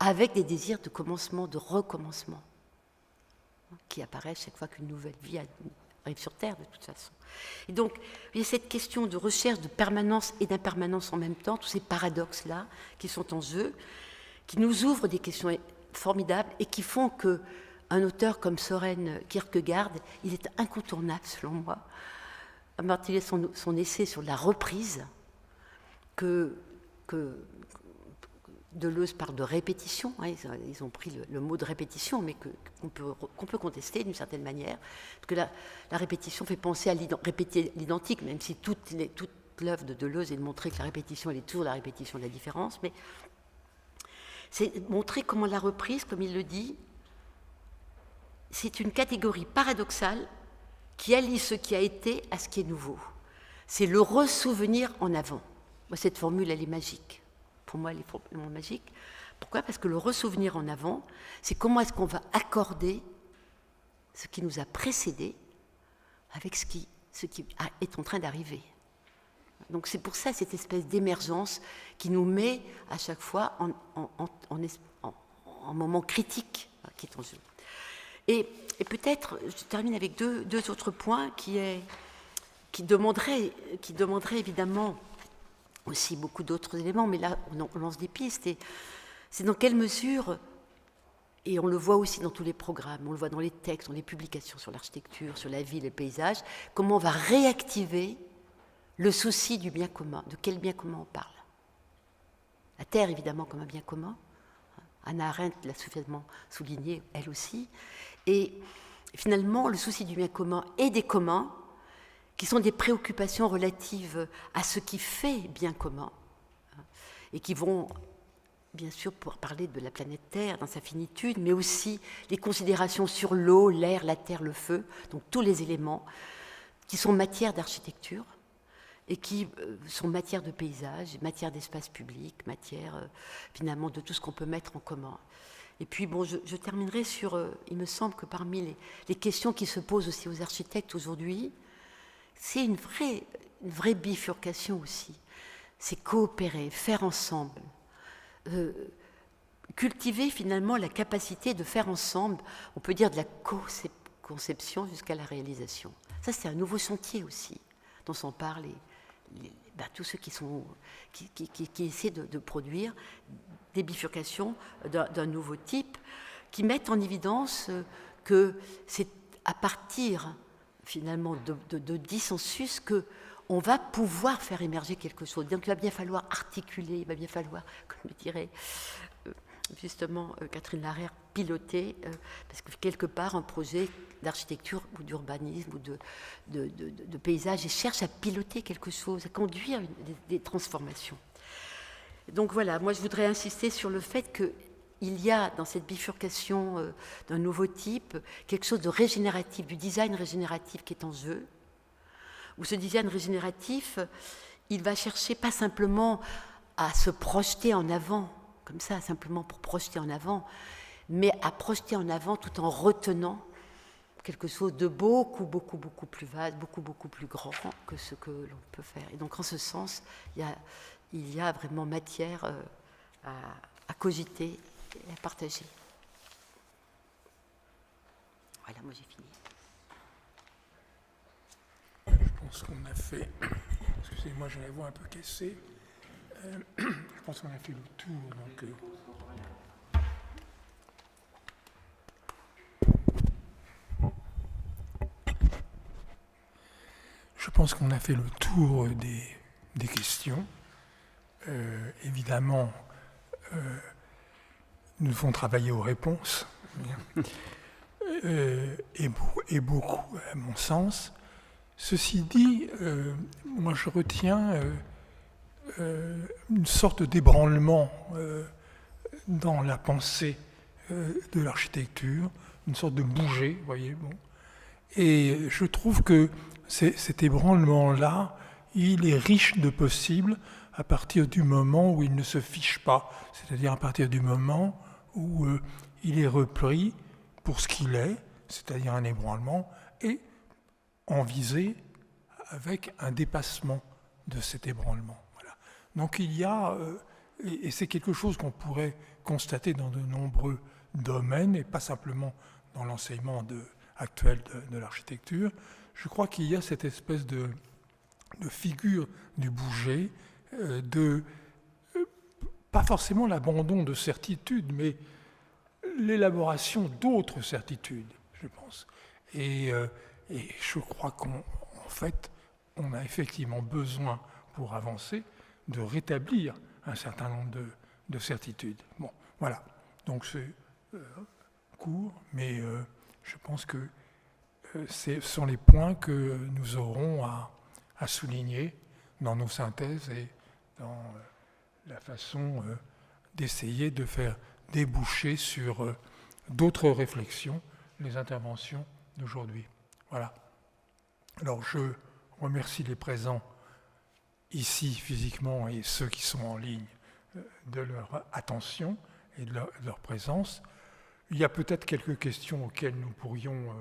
avec des désirs de commencement, de recommencement, qui apparaissent chaque fois qu'une nouvelle vie arrive sur Terre, de toute façon. Et donc, il y a cette question de recherche de permanence et d'impermanence en même temps, tous ces paradoxes-là qui sont en jeu, qui nous ouvrent des questions formidables et qui font qu'un auteur comme Søren Kierkegaard, il est incontournable, selon moi, à marteller son essai sur la reprise, que Deleuze parle de répétition, hein, ils ont pris le mot de répétition, mais qu'on peut contester d'une certaine manière, parce que la répétition fait penser à répéter l'identique, même si toute l'œuvre de Deleuze est de montrer que la répétition, elle est toujours la répétition de la différence, mais c'est montrer comment la reprise, comme il le dit, c'est une catégorie paradoxale qui allie ce qui a été à ce qui est nouveau. C'est le ressouvenir en avant. Moi, cette formule, elle est magique. Pour moi, elle est vraiment magique. Pourquoi? Parce que le ressouvenir en avant, c'est comment est-ce qu'on va accorder ce qui nous a précédé avec ce qui est en train d'arriver. Donc c'est pour ça cette espèce d'émergence qui nous met à chaque fois en moment critique qui est en jeu. Et peut-être, je termine avec deux autres points qui demanderaient évidemment aussi beaucoup d'autres éléments, mais là on lance des pistes. Et c'est dans quelle mesure Et on le voit aussi dans tous les programmes, on le voit dans les textes, dans les publications sur l'architecture, sur la ville, les paysages, comment on va réactiver le souci du bien commun. De quel bien commun on parle? La terre, évidemment, comme un bien commun. Hannah Arendt l'a suffisamment souligné, elle aussi. Et finalement, le souci du bien commun et des communs, qui sont des préoccupations relatives à ce qui fait bien commun, et qui vont, bien sûr, pour parler de la planète Terre dans sa finitude, mais aussi les considérations sur l'eau, l'air, la terre, le feu, donc tous les éléments qui sont matière d'architecture et qui sont matière de paysage, matière d'espace public, matière finalement de tout ce qu'on peut mettre en commun. Et puis bon, je terminerai sur, il me semble que parmi les questions qui se posent aussi aux architectes aujourd'hui, c'est une vraie bifurcation aussi. C'est coopérer, faire ensemble, cultiver finalement la capacité de faire ensemble, on peut dire de la conception jusqu'à la réalisation. Ça, c'est un nouveau chantier aussi, dont s'en parlent tous ceux qui essaient de produire des bifurcations d'un nouveau type, qui mettent en évidence que c'est à partir finalement de dissensus que on va pouvoir faire émerger quelque chose. Donc il va bien falloir articuler, il va bien falloir, comme le dirait justement Catherine Larère, piloter, parce que quelque part un projet d'architecture ou d'urbanisme ou de paysage, il cherche à piloter quelque chose, à conduire des transformations. Donc voilà, moi je voudrais insister sur le fait qu'il y a dans cette bifurcation d'un nouveau type quelque chose de régénératif, du design régénératif qui est en jeu, où ce design régénératif, il va chercher pas simplement à se projeter en avant, comme ça, simplement pour projeter en avant, mais à projeter en avant tout en retenant quelque chose de beaucoup plus vaste, beaucoup plus grand que ce que l'on peut faire. Et donc en ce sens, il y a vraiment matière à cogiter et à partager. Voilà, moi j'ai fini. Je pense qu'on a fait, excusez-moi, je la vois un peu cassée. Je pense qu'on a fait le tour. Donc, je pense qu'on a fait le tour des questions. Évidemment, nous devons travailler aux réponses. Et beaucoup, à mon sens. Ceci dit, moi je retiens une sorte d'ébranlement dans la pensée de l'architecture, une sorte de bouger, vous voyez. Bon. Et je trouve que cet ébranlement-là, il est riche de possibles à partir du moment où il ne se fiche pas, c'est-à-dire à partir du moment où il est repris pour ce qu'il est, c'est-à-dire un ébranlement, et en visée avec un dépassement de cet ébranlement. Voilà. Donc il y a, et c'est quelque chose qu'on pourrait constater dans de nombreux domaines, et pas simplement dans l'enseignement actuel de l'architecture, je crois qu'il y a cette espèce de figure du bouger, pas forcément l'abandon de certitudes, mais l'élaboration d'autres certitudes, je pense. Et je crois qu'en fait, on a effectivement besoin, pour avancer, de rétablir un certain nombre de certitudes. Bon, voilà. Donc c'est court, mais je pense que ce sont les points que nous aurons à souligner dans nos synthèses et dans la façon d'essayer de faire déboucher sur d'autres réflexions les interventions d'aujourd'hui. Voilà. Alors je remercie les présents ici physiquement et ceux qui sont en ligne de leur attention et de leur présence. Il y a peut-être quelques questions auxquelles nous pourrions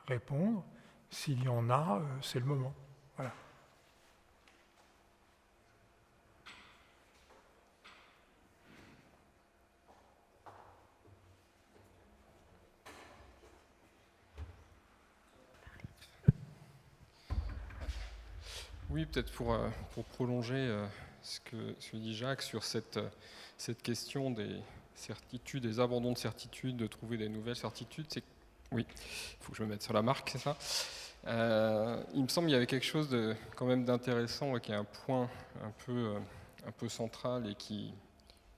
répondre. S'il y en a, c'est le moment. Voilà. Oui, peut-être pour prolonger ce que dit Jacques sur cette question certitudes, des abandons de certitudes, de trouver des nouvelles certitudes. Oui, il faut que je me mette sur la marque, c'est ça. Il me semble qu'il y avait quelque chose quand même d'intéressant, qui est un point un peu central et qui,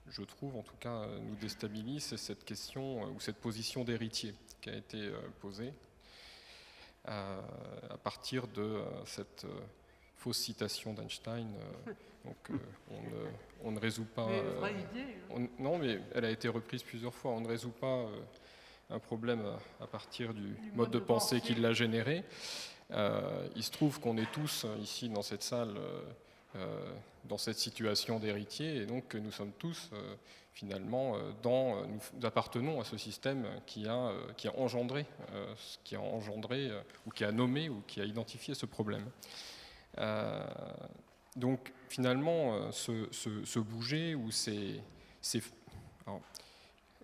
je trouve en tout cas, nous déstabilise, c'est cette question ou cette position d'héritier qui a été posée à partir de cette fausse citation d'Einstein. Donc on ne résout pas... Mais vraie idée. Non, mais elle a été reprise plusieurs fois. On ne résout pas un problème à partir du mode de pensée qui l'a généré. Il se trouve qu'on est tous ici dans cette salle dans cette situation d'héritier, et donc nous sommes tous finalement nous appartenons à ce système qui a engendré ou qui a nommé ou qui a identifié ce problème. Donc finalement ce bouger ou ces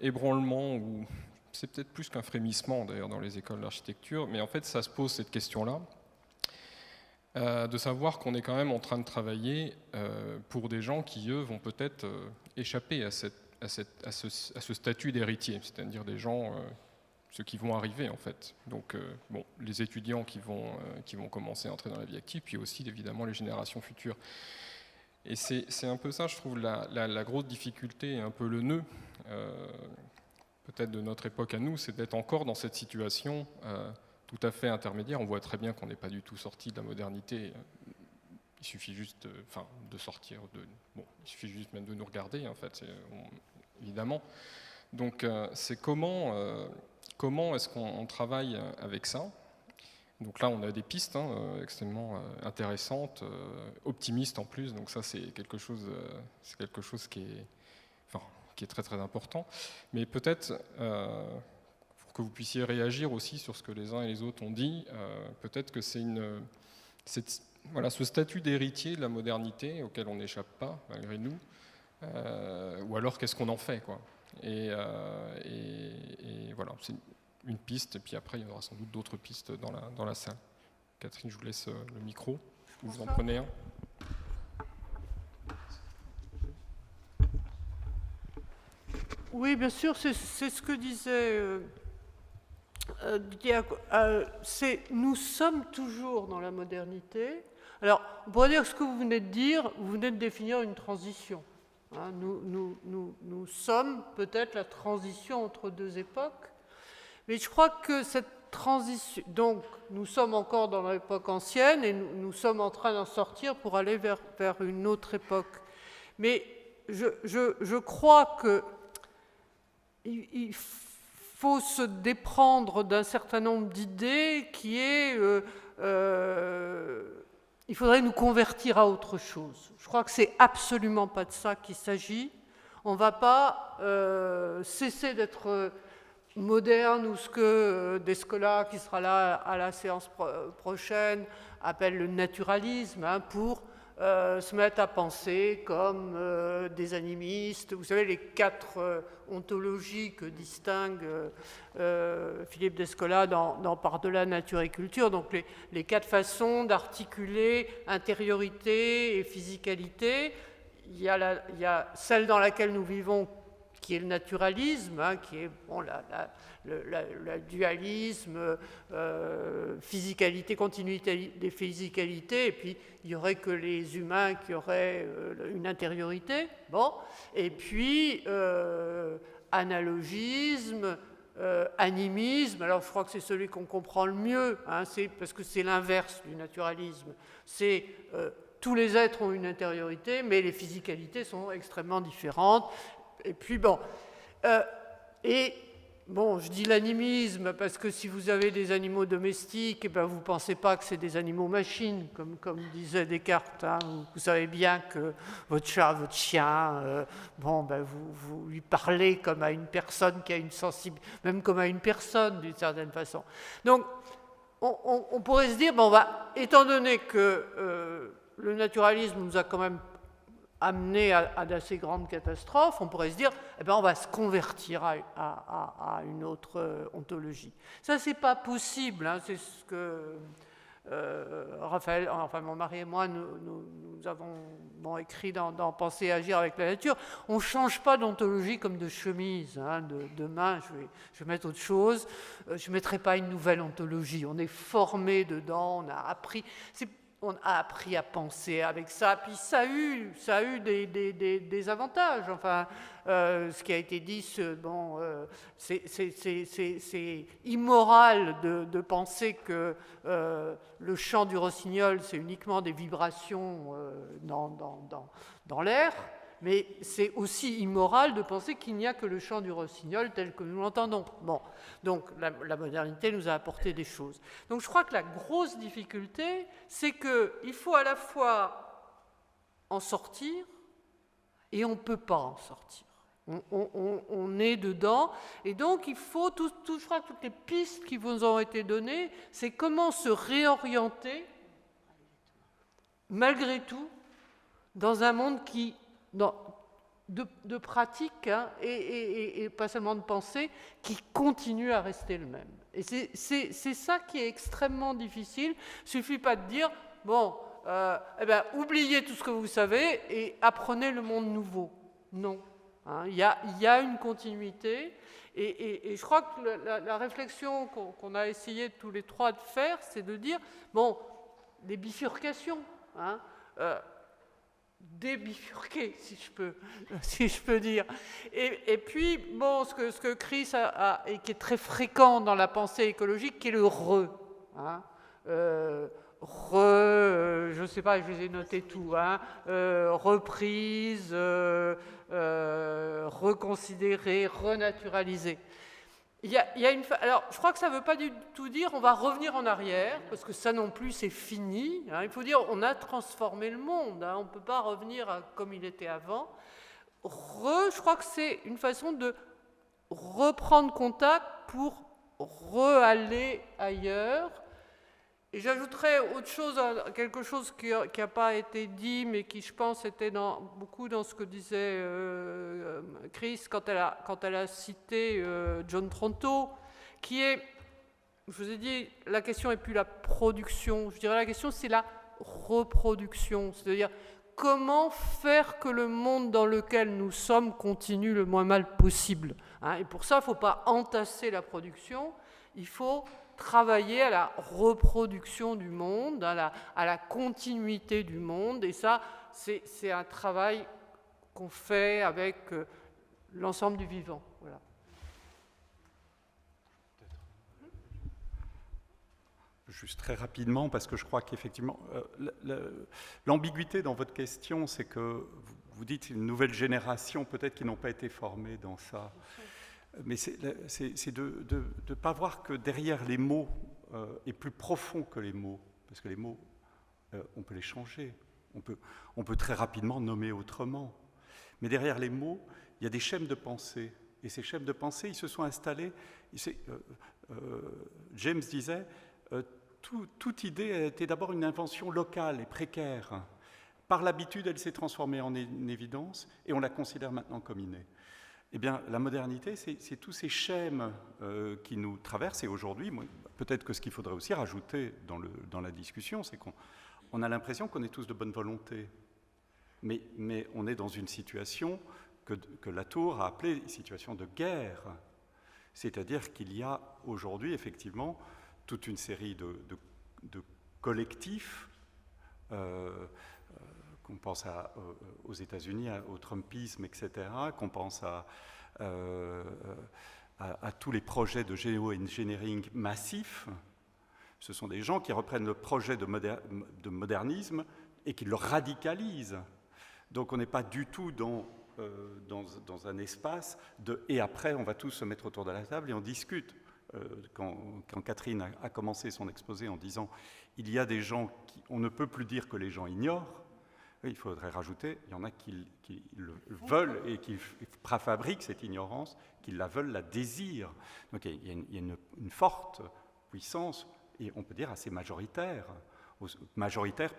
ébranlements, ou c'est peut-être plus qu'un frémissement d'ailleurs dans les écoles d'architecture, mais en fait ça se pose cette question-là, de savoir qu'on est quand même en train de travailler pour des gens qui, eux, vont peut-être échapper à ce statut d'héritier, c'est-à-dire des gens, ceux qui vont arriver en fait. Donc les étudiants qui vont commencer à entrer dans la vie active, puis aussi évidemment les générations futures. Et c'est un peu ça, je trouve, la grosse difficulté, un peu le nœud, peut-être de notre époque à nous, c'est d'être encore dans cette situation tout à fait intermédiaire. On voit très bien qu'on n'est pas du tout sorti de la modernité. Il suffit juste de sortir. Il suffit juste même de nous regarder, en fait, évidemment. Donc, c'est comment est-ce qu'on travaille avec ça? Donc là, on a des pistes extrêmement intéressantes, optimistes en plus. Donc ça, c'est quelque chose qui est très très important. Mais peut-être... que vous puissiez réagir aussi sur ce que les uns et les autres ont dit. Peut-être que c'est ce statut d'héritier de la modernité auquel on n'échappe pas, malgré nous, ou alors qu'est-ce qu'on en fait, quoi. Et voilà, c'est une piste, et puis après il y aura sans doute d'autres pistes dans la salle. Catherine, je vous laisse le micro, vous en prenez un. Oui, bien sûr, c'est ce que disait nous sommes toujours dans la modernité. Alors, on pourrait dire que ce que vous venez de dire, vous venez de définir une transition. Hein, nous sommes peut-être la transition entre deux époques, mais je crois que cette transition... Donc, nous sommes encore dans l'époque ancienne et nous sommes en train d'en sortir pour aller vers une autre époque. Mais je crois que il faut se déprendre d'un certain nombre d'idées qui est il faudrait nous convertir à autre chose. Je crois que c'est absolument pas de ça qu'il s'agit. On ne va pas cesser d'être moderne, ou ce que Descola, qui sera là à la séance prochaine, appelle le naturalisme, pour se mettre à penser comme des animistes. Vous savez, les 4 ontologies que distingue Philippe Descola dans Par-delà nature et culture, donc les 4 façons d'articuler intériorité et physicalité. Il y a celle dans laquelle nous vivons, qui est le naturalisme, qui est le dualisme, physicalité, continuité des physicalités, et puis il n'y aurait que les humains qui auraient une intériorité. Bon, et puis analogisme, animisme. Alors je crois que c'est celui qu'on comprend le mieux, parce que c'est l'inverse du naturalisme. C'est tous les êtres ont une intériorité, mais les physicalités sont extrêmement différentes. Et puis je dis l'animisme parce que si vous avez des animaux domestiques, vous ne pensez pas que c'est des animaux machines, comme disait Descartes. Vous savez bien que votre chat, votre chien, vous lui parlez comme à une personne qui a une sensibilité, même comme à une personne d'une certaine façon. Donc, on pourrait se dire, étant donné que le naturalisme nous a quand même amené à d'assez grandes catastrophes, on pourrait se dire, on va se convertir à une autre ontologie. Ça, c'est pas possible, c'est ce que Raphaël, mon mari et moi, nous nous avons écrit dans Penser et agir avec la nature, on ne change pas d'ontologie comme de chemise. Hein. Demain, je vais mettre autre chose. Je ne mettrai pas une nouvelle ontologie. On est formé dedans, on a appris à penser avec ça, puis ça a eu des avantages. Enfin, ce qui a été dit, c'est immoral de penser que le chant du rossignol, c'est uniquement des vibrations dans l'air, mais c'est aussi immoral de penser qu'il n'y a que le chant du rossignol tel que nous l'entendons. Bon, donc la modernité nous a apporté des choses. Donc je crois que la grosse difficulté, c'est qu'il faut à la fois en sortir et on ne peut pas en sortir. On est dedans, et donc il faut, je crois que toutes les pistes qui vous ont été données, c'est comment se réorienter, malgré tout, dans un monde qui... de pratique, hein, et pas seulement de pensée, qui continue à rester le même. Et c'est ça qui est extrêmement difficile. Il ne suffit pas de dire, oubliez tout ce que vous savez et apprenez le monde nouveau. Non. Hein, il y a une continuité, et je crois que la réflexion qu'on a essayé tous les trois de faire, c'est de dire, des bifurcations, hein, débifurquer, si je peux dire. Et puis, ce que Chris a et qui est très fréquent dans la pensée écologique, qui est le re. Hein, je ne sais pas, je les ai notés tout. Hein, reprise, reconsidérer, renaturaliser. Alors, je crois que ça ne veut pas du tout dire on va revenir en arrière, parce que ça non plus, c'est fini. Hein. Il faut dire on a transformé le monde. Hein. On ne peut pas revenir comme il était avant. Je crois que c'est une façon de reprendre contact pour re-aller ailleurs. Et j'ajouterais autre chose, quelque chose qui n'a pas été dit, mais qui, je pense, était beaucoup dans ce que disait Chris quand elle a cité John Tronto, qui est, je vous ai dit, la question n'est plus la production. Je dirais la question, c'est la reproduction. C'est-à-dire, comment faire que le monde dans lequel nous sommes continue le moins mal possible. Hein. Et pour ça, il ne faut pas entasser la production, il faut travailler à la reproduction du monde, à la continuité du monde, et ça, c'est un travail qu'on fait avec l'ensemble du vivant. Voilà. Juste très rapidement, parce que je crois qu'effectivement, l'ambiguïté dans votre question, c'est que vous dites une nouvelle génération, peut-être qui n'ont pas été formés dans ça. Mais c'est de ne pas voir que derrière les mots est plus profond que les mots, parce que les mots, on peut les changer, on peut très rapidement nommer autrement. Mais derrière les mots, il y a des schèmes de pensée, et ces schèmes de pensée, ils se sont installés. James disait, toute idée était d'abord une invention locale et précaire. Par l'habitude, elle s'est transformée en évidence, et on la considère maintenant comme innée. Eh bien, la modernité, c'est tous ces schèmes qui nous traversent. Et aujourd'hui, peut-être que ce qu'il faudrait aussi rajouter dans la discussion, c'est qu'on a l'impression qu'on est tous de bonne volonté. Mais on est dans une situation que Latour a appelée une situation de guerre. C'est-à-dire qu'il y a aujourd'hui, effectivement, toute une série de collectifs, qu'on pense aux États-Unis, au Trumpisme, etc., qu'on pense à tous les projets de géo-engineering massifs. Ce sont des gens qui reprennent le projet de modernisme et qui le radicalisent. Donc on n'est pas du tout dans un espace de « et après, on va tous se mettre autour de la table et on discute ». Quand Catherine a commencé son exposé en disant « il y a des gens on ne peut plus dire que les gens ignorent », il faudrait rajouter, il y en a qui le veulent et qui fabriquent cette ignorance, qui la veulent, la désirent. Donc il y a une forte puissance, et on peut dire assez majoritaire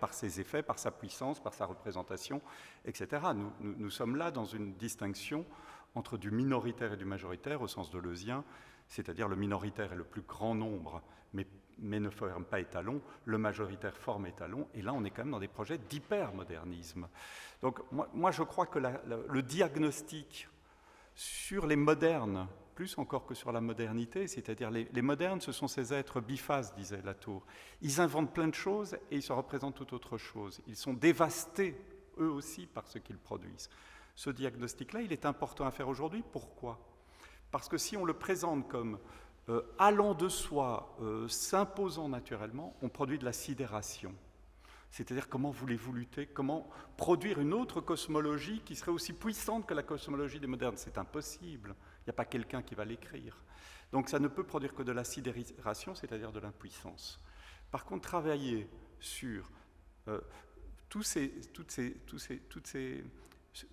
par ses effets, par sa puissance, par sa représentation, etc. Nous sommes là dans une distinction entre du minoritaire et du majoritaire, au sens deleuzien, c'est-à-dire le minoritaire est le plus grand nombre, mais mais ne forme pas étalon, le majoritaire forme étalon, et là on est quand même dans des projets d'hypermodernisme. Donc moi je crois que le diagnostic sur les modernes, plus encore que sur la modernité, c'est-à-dire les modernes, ce sont ces êtres biphases, disait Latour. Ils inventent plein de choses et ils se représentent tout autre chose. Ils sont dévastés, eux aussi, par ce qu'ils produisent. Ce diagnostic-là, il est important à faire aujourd'hui. Pourquoi ? Parce que si on le présente comme allant de soi, s'imposant naturellement, on produit de la sidération. C'est-à-dire comment voulez-vous lutter, comment produire une autre cosmologie qui serait aussi puissante que la cosmologie des modernes. C'est impossible, il n'y a pas quelqu'un qui va l'écrire. Donc ça ne peut produire que de la sidération, c'est-à-dire de l'impuissance. Par contre, travailler sur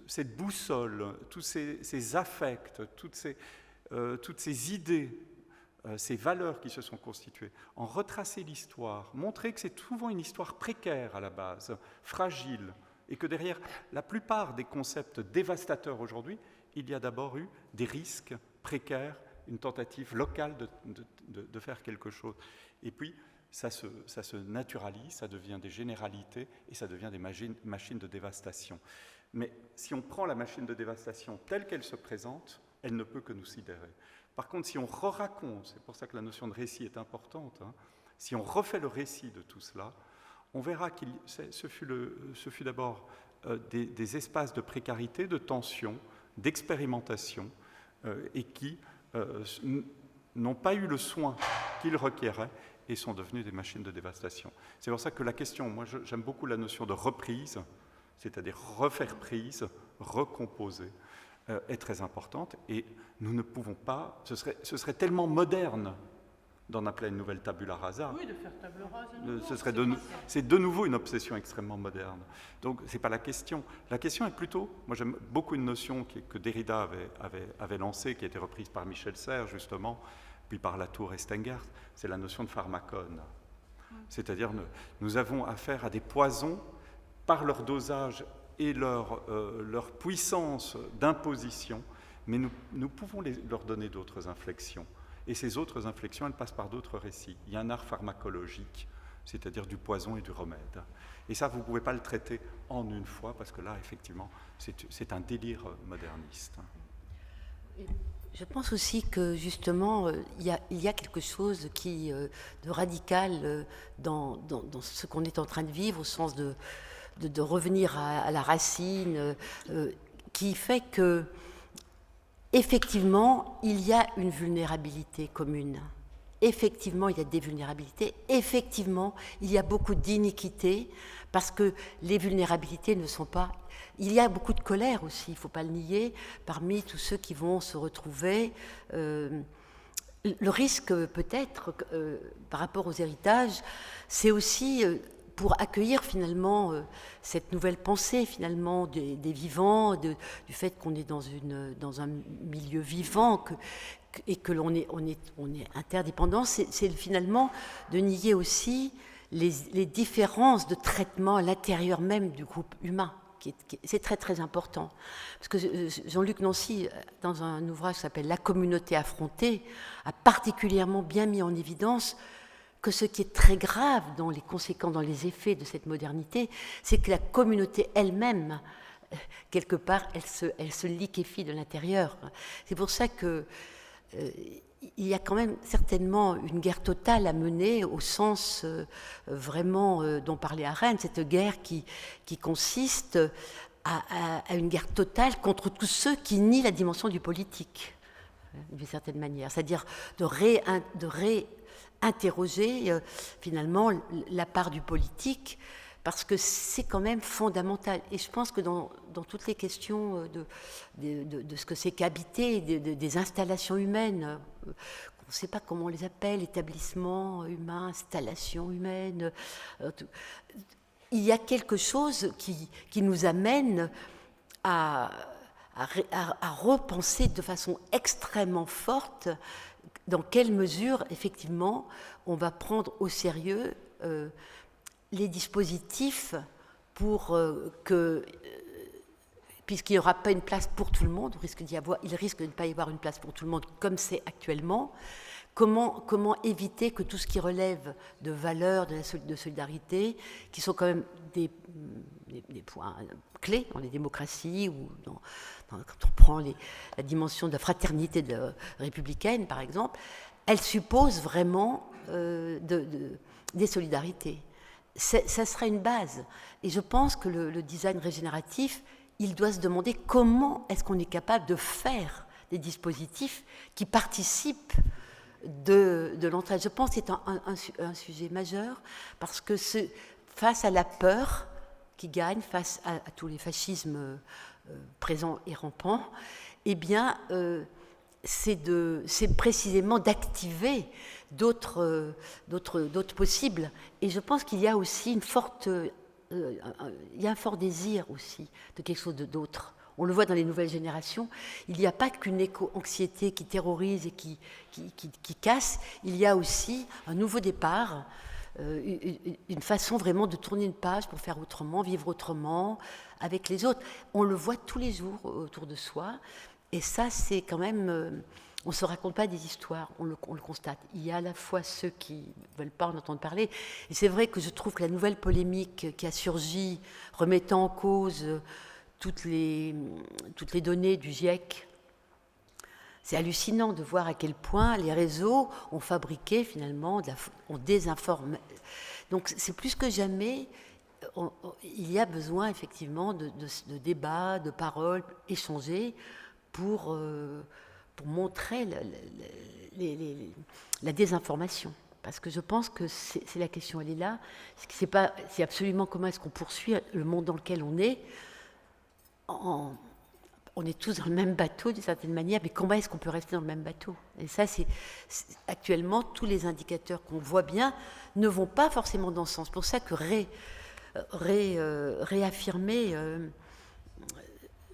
cette boussole, tous ces affects, toutes ces idées, ces valeurs qui se sont constituées, en retracer l'histoire, montrer que c'est souvent une histoire précaire à la base, fragile, et que derrière la plupart des concepts dévastateurs aujourd'hui, il y a d'abord eu des risques précaires, une tentative locale de faire quelque chose. Et puis, ça se naturalise, ça devient des généralités, et ça devient des machines de dévastation. Mais si on prend la machine de dévastation telle qu'elle se présente, elle ne peut que nous sidérer. Par contre, si on raconte, c'est pour ça que la notion de récit est importante, si on refait le récit de tout cela, on verra que ce fut d'abord des espaces de précarité, de tension, d'expérimentation, et qui n'ont pas eu le soin qu'ils requéraient et sont devenus des machines de dévastation. C'est pour ça que la question, moi j'aime beaucoup la notion de reprise, c'est-à-dire refaire prise, recomposer, est très importante, et nous ne pouvons pas, ce serait tellement moderne d'en appeler une nouvelle tabula rasa. Oui, de faire table rase. C'est de nouveau une obsession extrêmement moderne. Donc ce n'est pas la question. La question est plutôt, moi j'aime beaucoup une notion que Derrida avait lancée, qui a été reprise par Michel Serres justement, puis par Latour et Stengart, c'est la notion de pharmacone. C'est-à-dire nous avons affaire à des poisons par leur dosage et leur puissance d'imposition, mais nous pouvons leur donner d'autres inflexions. Et ces autres inflexions, elles passent par d'autres récits. Il y a un art pharmacologique, c'est-à-dire du poison et du remède. Et ça, vous ne pouvez pas le traiter en une fois, parce que là, effectivement, c'est un délire moderniste. Je pense aussi que, justement, il y a quelque chose de radical dans ce qu'on est en train de vivre, au sens de revenir à la racine, qui fait que, effectivement, il y a une vulnérabilité commune. Effectivement, il y a des vulnérabilités. Effectivement, il y a beaucoup d'iniquité, parce que les vulnérabilités ne sont pas... Il y a beaucoup de colère aussi, il ne faut pas le nier, parmi tous ceux qui vont se retrouver. Le risque, peut-être, par rapport aux héritages, c'est aussi... pour accueillir finalement cette nouvelle pensée finalement des vivants, du fait qu'on est dans un milieu vivant et que l'on est interdépendant, c'est finalement de nier aussi les différences de traitement à l'intérieur même du groupe humain. C'est très très important. Parce que Jean-Luc Nancy, dans un ouvrage qui s'appelle « La communauté affrontée », a particulièrement bien mis en évidence que ce qui est très grave dans les conséquences, dans les effets de cette modernité, c'est que la communauté elle-même, quelque part, elle se liquéfie de l'intérieur. C'est pour ça que il y a quand même certainement une guerre totale à mener au sens vraiment dont parlait Arendt, cette guerre qui consiste à une guerre totale contre tous ceux qui nient la dimension du politique, d'une certaine manière, c'est-à-dire de réinterroger finalement la part du politique, parce que c'est quand même fondamental. Et je pense que dans toutes les questions de ce que c'est qu'habiter, des installations humaines, on ne sait pas comment on les appelle, établissements humains, installations humaines, il y a quelque chose qui nous amène à repenser de façon extrêmement forte dans quelle mesure, effectivement, on va prendre au sérieux les dispositifs pour que, puisqu'il n'y aura pas une place pour tout le monde, il risque de ne pas y avoir une place pour tout le monde comme c'est actuellement, Comment éviter que tout ce qui relève de valeurs, de solidarité, qui sont quand même des points clés dans les démocraties, ou quand on prend la dimension de la fraternité républicaine, par exemple, elle suppose vraiment des solidarités. Ça sera une base. Et je pense que le design régénératif, il doit se demander comment est-ce qu'on est capable de faire des dispositifs qui participent de l'entraide. Je pense que c'est un sujet majeur, parce que face à la peur qui gagne, face à tous les fascismes présents et rampants, eh bien, c'est précisément d'activer d'autres possibles. Et je pense qu'il y a aussi il y a un fort désir aussi de quelque chose d'autre. On le voit dans les nouvelles générations, il n'y a pas qu'une éco-anxiété qui terrorise et qui casse, il y a aussi un nouveau départ, une façon vraiment de tourner une page pour faire autrement, vivre autrement avec les autres. On le voit tous les jours autour de soi, et ça, c'est quand même... on ne se raconte pas des histoires, on le constate. Il y a à la fois ceux qui ne veulent pas en entendre parler, et c'est vrai que je trouve que la nouvelle polémique qui a surgi, remettant en cause toutes les données du GIEC, c'est hallucinant de voir à quel point les réseaux ont fabriqué finalement, on désinforme. Donc c'est plus que jamais, il y a besoin effectivement de débats, de paroles échangées pour montrer la désinformation. Parce que je pense que c'est la question, elle est là. C'est absolument comment est-ce qu'on poursuit le monde dans lequel on est. On est tous dans le même bateau d'une certaine manière, mais comment est-ce qu'on peut rester dans le même bateau? Et ça, actuellement, tous les indicateurs qu'on voit bien ne vont pas forcément dans ce sens. C'est pour ça que réaffirmer,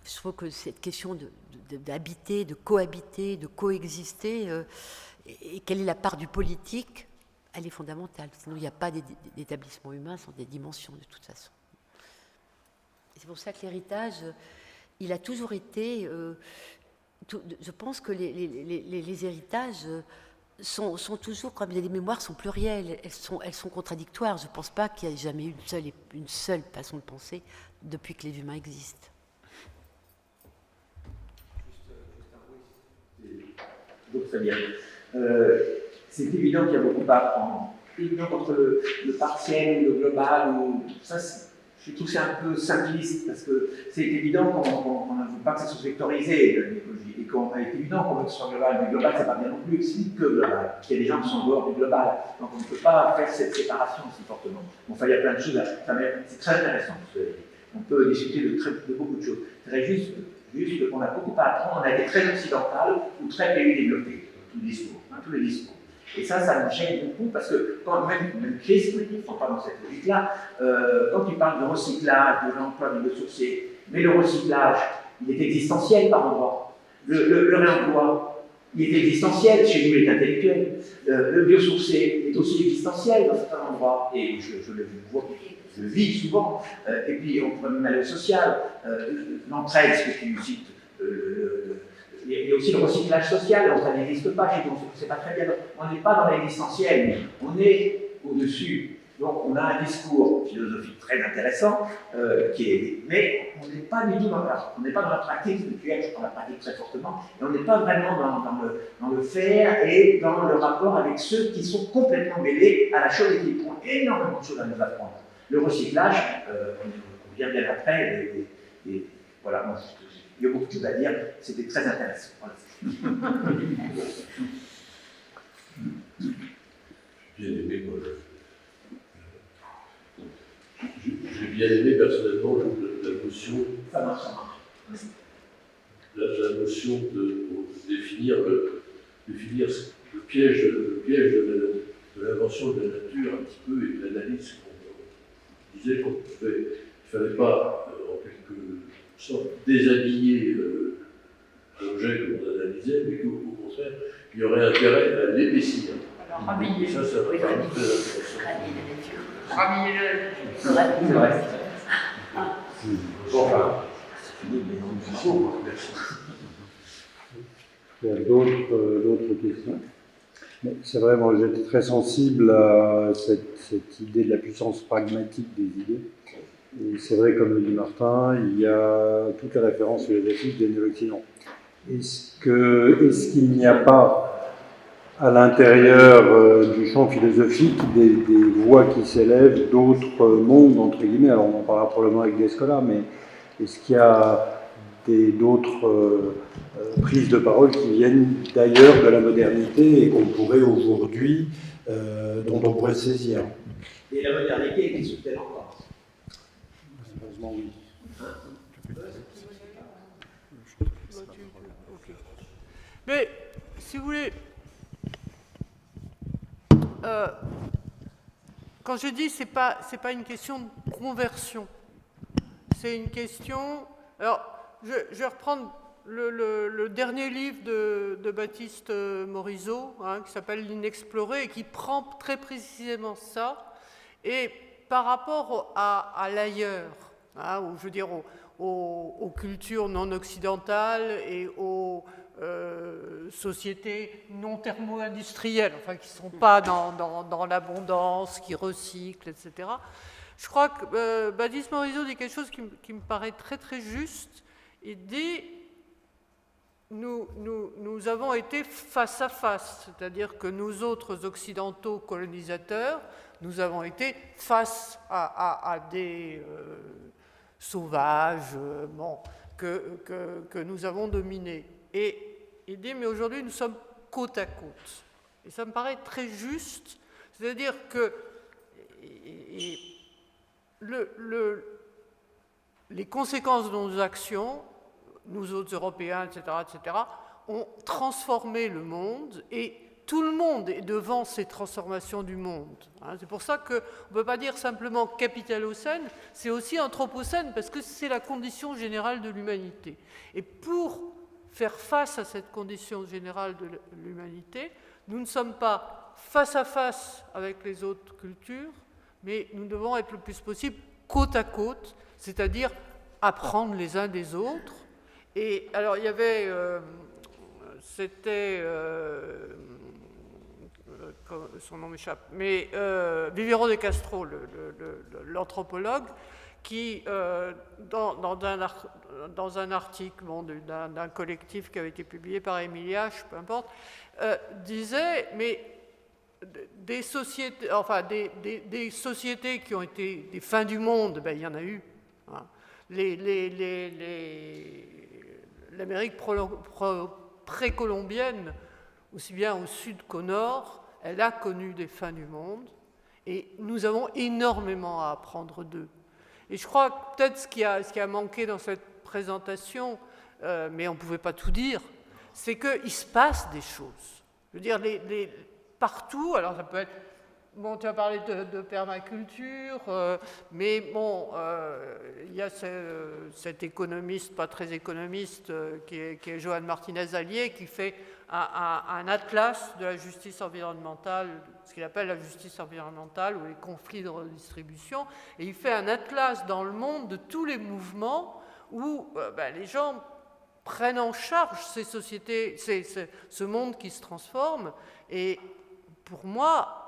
je trouve que cette question d'habiter, de cohabiter, de coexister, et quelle est la part du politique, elle est fondamentale. Sinon, il n'y a pas d'établissement humain sans des dimensions, de toute façon. C'est pour ça que l'héritage, il a toujours été... je pense que les héritages sont toujours, comme les mémoires sont plurielles, elles sont contradictoires. Je ne pense pas qu'il y ait jamais eu une seule façon de penser depuis que les humains existent. Très bien. C'est évident qu'il y a beaucoup à apprendre. C'est évident qu'entre le partiel ou le global, ça, je trouve que c'est un peu simpliste, parce que c'est évident qu'on ne veut pas que ça soit sectorisé, l'écologie, et qu'il est évident qu'on veut que ce soit global, mais global, c'est pas bien non plus, c'est que global. Il y a des gens qui sont en dehors du global, donc on ne peut pas faire cette séparation si fortement. Enfin, il y a plein de choses, c'est très intéressant. On peut discuter de beaucoup de choses. C'est juste qu'on a beaucoup à apprendre, on a été très occidental ou très pays développé, dans tous les discours. Et ça me gêne beaucoup, parce que même Christ, il ne faut pas dans cette logique-là, quand il parle de recyclage, de l'emploi des biosourcés, mais le recyclage, il est existentiel par endroit. Le réemploi, il est existentiel, chez nous il est intellectuel. Le biosourcé est aussi existentiel dans certains endroits, et je le vois, je le vis souvent. Et puis on pourrait même aller au social, l'entraide, ce que tu cites, il y a aussi le recyclage social, ça n'existe pas chez nous, c'est pas très bien. On n'est pas dans l'existentiel, on est au-dessus. Donc on a un discours philosophique très intéressant, mais on n'est pas du tout dans la pratique spirituelle, je prends la pratique très fortement, et on n'est pas vraiment dans le faire et dans le rapport avec ceux qui sont complètement mêlés à la chose et qui ont énormément de choses à nous apprendre. Le recyclage, on vient bien après, et voilà, moi, il y a beaucoup de choses à dire, c'était très intéressant. Voilà. J'ai bien aimé personnellement la notion. Ça marche. La notion de définir le piège de l'invention de la nature un petit peu, et de l'analyse qu'on disait qu'il ne fallait pas en quelque sorte déshabiller l'objet que l'on analysait, mais qu'au contraire, il y aurait intérêt à l'épaissir. Alors, rhabiller. Ça va être très intéressant. Rhabiller C'est vrai. Bon, enfin. Il y a d'autres questions? C'est vrai, moi j'étais très sensible à cette idée de la puissance pragmatique des idées. Et c'est vrai, comme le dit Martin, il y a toutes les références philosophiques viennent de l'Occident. Est-ce qu'il n'y a pas à l'intérieur du champ philosophique des voix qui s'élèvent d'autres mondes, entre guillemets? Alors on en parlera probablement avec Descola, mais est-ce qu'il y a d'autres prises de parole qui viennent d'ailleurs de la modernité et qu'on pourrait aujourd'hui, dont on pourrait saisir? Et la modernité existe-t-elle encore? Malheureusement, oui. Mais, si vous voulez, quand je dis c'est pas une question de conversion, c'est une question... Alors, je vais reprendre le dernier livre de Baptiste Morisot, qui s'appelle L'Inexploré, et qui prend très précisément ça, et par rapport à l'ailleurs, je veux dire aux cultures non occidentales et aux sociétés non thermo-industrielles, enfin qui ne sont pas dans l'abondance, qui recyclent, etc. Je crois que Baptiste Morisot dit quelque chose qui me paraît très très juste. Il dit nous avons été face à face, c'est-à-dire que nous autres occidentaux colonisateurs, nous avons été face à des sauvages que nous avons dominés. Et il dit, mais aujourd'hui, nous sommes côte à côte. Et ça me paraît très juste, c'est-à-dire que les conséquences de nos actions, nous autres Européens, etc., ont transformé le monde, et tout le monde est devant ces transformations du monde. C'est pour ça qu'on ne peut pas dire simplement capitalocène, c'est aussi anthropocène, parce que c'est la condition générale de l'humanité. Et pour faire face à cette condition générale de l'humanité, nous ne sommes pas face à face avec les autres cultures, mais nous devons être le plus possible côte à côte, c'est-à-dire apprendre les uns des autres. Et alors, il y avait... son nom m'échappe, mais Vivero de Castro, l'anthropologue, qui, dans un article d'un collectif qui avait été publié par Emilia, peu importe, disait, mais des sociétés qui ont été des fins du monde, il y en a eu. L'Amérique précolombienne, aussi bien au sud qu'au nord, elle a connu des fins du monde, et nous avons énormément à apprendre d'eux. Et je crois que peut-être ce qui a manqué dans cette présentation, mais on ne pouvait pas tout dire, c'est qu'il se passe des choses. Je veux dire, partout, alors ça peut être... Bon, tu as parlé de permaculture, mais bon, il y a cet économiste, pas très économiste, qui est Johan Martinez-Allier, qui fait un atlas de la justice environnementale, ce qu'il appelle la justice environnementale ou les conflits de redistribution, et il fait un atlas dans le monde de tous les mouvements où les gens prennent en charge ces sociétés, ce monde qui se transforme, et pour moi,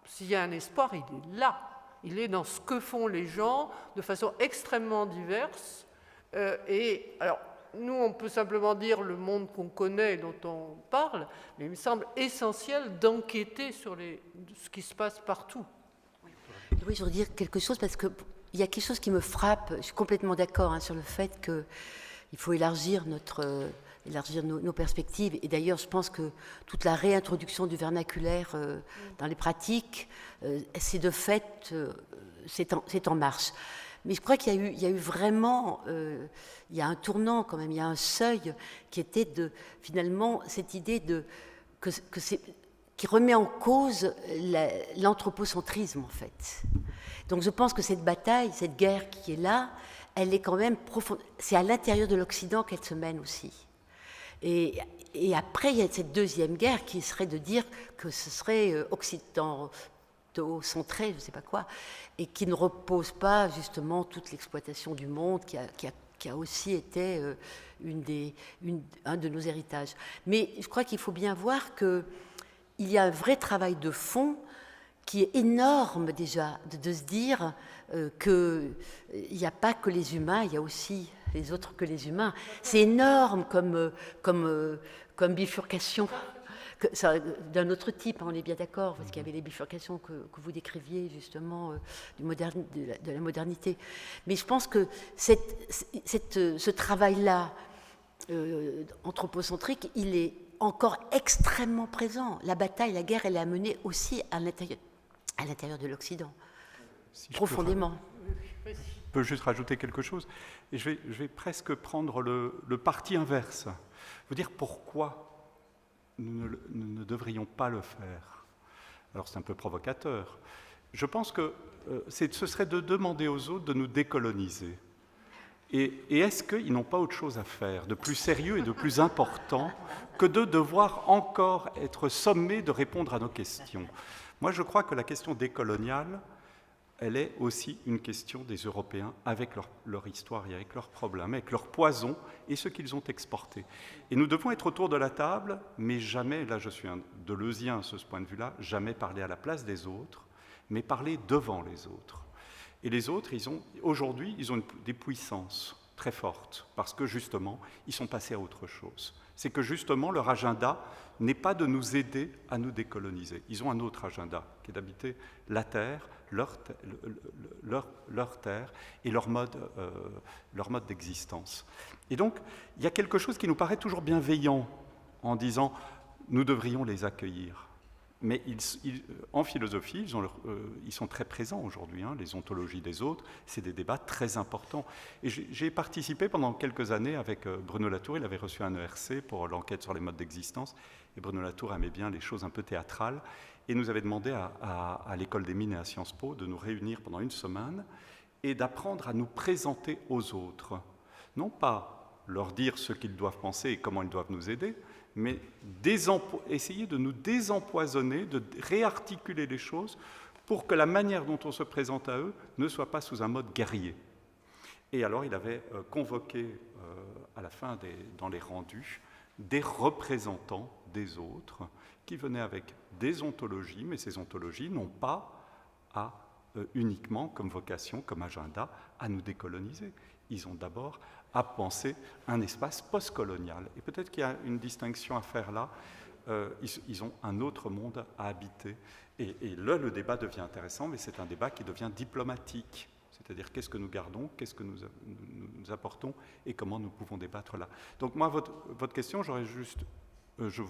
s'il y a un espoir, il est là. Il est dans ce que font les gens de façon extrêmement diverse. Et alors, nous, on peut simplement dire le monde qu'on connaît et dont on parle, mais il me semble essentiel d'enquêter sur ce qui se passe partout. Oui, je voudrais dire quelque chose parce qu'il y a quelque chose qui me frappe. Je suis complètement d'accord sur le fait qu'il faut élargir nos perspectives. Et d'ailleurs, je pense que toute la réintroduction du vernaculaire dans les pratiques, c'est de fait, c'est en marche. Mais je crois qu'il y a eu vraiment, il y a un tournant quand même, il y a un seuil qui était finalement cette idée qui remet en cause l'anthropocentrisme en fait. Donc je pense que cette bataille, cette guerre qui est là, elle est quand même profonde. C'est à l'intérieur de l'Occident qu'elle se mène aussi. Et après, il y a cette deuxième guerre qui serait de dire que ce serait occidentaux-centré, je ne sais pas quoi, et qui ne repose pas justement toute l'exploitation du monde qui a aussi été un de nos héritages. Mais je crois qu'il faut bien voir que il y a un vrai travail de fond qui est énorme déjà, de se dire qu'il n'y a pas que les humains, il y a aussi les autres que les humains. C'est énorme comme bifurcation. D'un autre type, on est bien d'accord, parce qu'il y avait les bifurcations que vous décriviez justement de la modernité. Mais je pense que ce travail-là anthropocentrique, il est encore extrêmement présent. La bataille, la guerre, elle est menée aussi à l'intérieur de l'Occident, si profondément. Je peux juste rajouter quelque chose, et je vais presque prendre le parti inverse. Vous dire pourquoi nous ne devrions pas le faire. Alors c'est un peu provocateur. Je pense que ce serait de demander aux autres de nous décoloniser. Et est-ce qu'ils n'ont pas autre chose à faire, de plus sérieux et de plus important, que de devoir encore être sommés de répondre à nos questions? Moi, je crois que la question décoloniale, elle est aussi une question des Européens avec leur histoire et avec leurs problèmes, avec leurs poisons et ce qu'ils ont exporté. Et nous devons être autour de la table, mais jamais, là je suis un deleuzien sur ce point de vue-là, jamais parler à la place des autres, mais parler devant les autres. Et les autres, aujourd'hui, ils ont des puissances très fortes, parce que justement, ils sont passés à autre chose. C'est que justement, leur agenda n'est pas de nous aider à nous décoloniser. Ils ont un autre agenda, qui est d'habiter la terre, leur terre et leur mode d'existence. Et donc, il y a quelque chose qui nous paraît toujours bienveillant en disant « nous devrions les accueillir ». Mais en philosophie, ils sont très présents aujourd'hui. Hein, les ontologies des autres, c'est des débats très importants. Et j'ai participé pendant quelques années avec Bruno Latour. Il avait reçu un ERC pour l'enquête sur les modes d'existence. Et Bruno Latour aimait bien les choses un peu théâtrales. Et nous avait demandé à l'École des Mines et à Sciences Po de nous réunir pendant une semaine et d'apprendre à nous présenter aux autres. Non pas leur dire ce qu'ils doivent penser et comment ils doivent nous aider, mais essayer de nous désempoisonner, de réarticuler les choses pour que la manière dont on se présente à eux ne soit pas sous un mode guerrier. Et alors il avait convoqué à la fin, dans les rendus, des représentants des autres qui venaient avec des ontologies, mais ces ontologies n'ont pas uniquement comme vocation, comme agenda, à nous décoloniser. Ils ont d'abord à penser un espace postcolonial. Et peut-être qu'il y a une distinction à faire là. Ils ont un autre monde à habiter. Et là, le débat devient intéressant, mais c'est un débat qui devient diplomatique. C'est-à-dire qu'est-ce que nous gardons, qu'est-ce que nous apportons et comment nous pouvons débattre là. Donc moi, votre question, je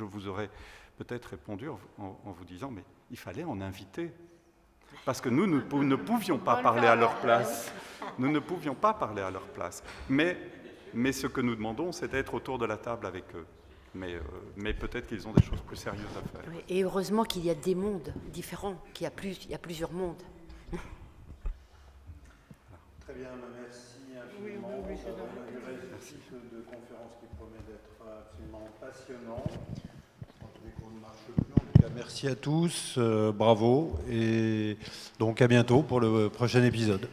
vous aurais peut-être répondu en vous disant, mais il fallait en inviter. Parce que nous ne pouvions pas parler à leur place. Nous ne pouvions pas parler à leur place. Mais ce que nous demandons, c'est d'être autour de la table avec eux. Mais peut-être qu'ils ont des choses plus sérieuses à faire. Oui, et heureusement qu'il y a des mondes différents, qu'il y a plusieurs mondes. Très bien, merci infiniment. Oui, c'est un exercice de conférence qui promet d'être absolument passionnant. Ne marche plus. En tout cas, merci à tous, bravo, et donc à bientôt pour le prochain épisode.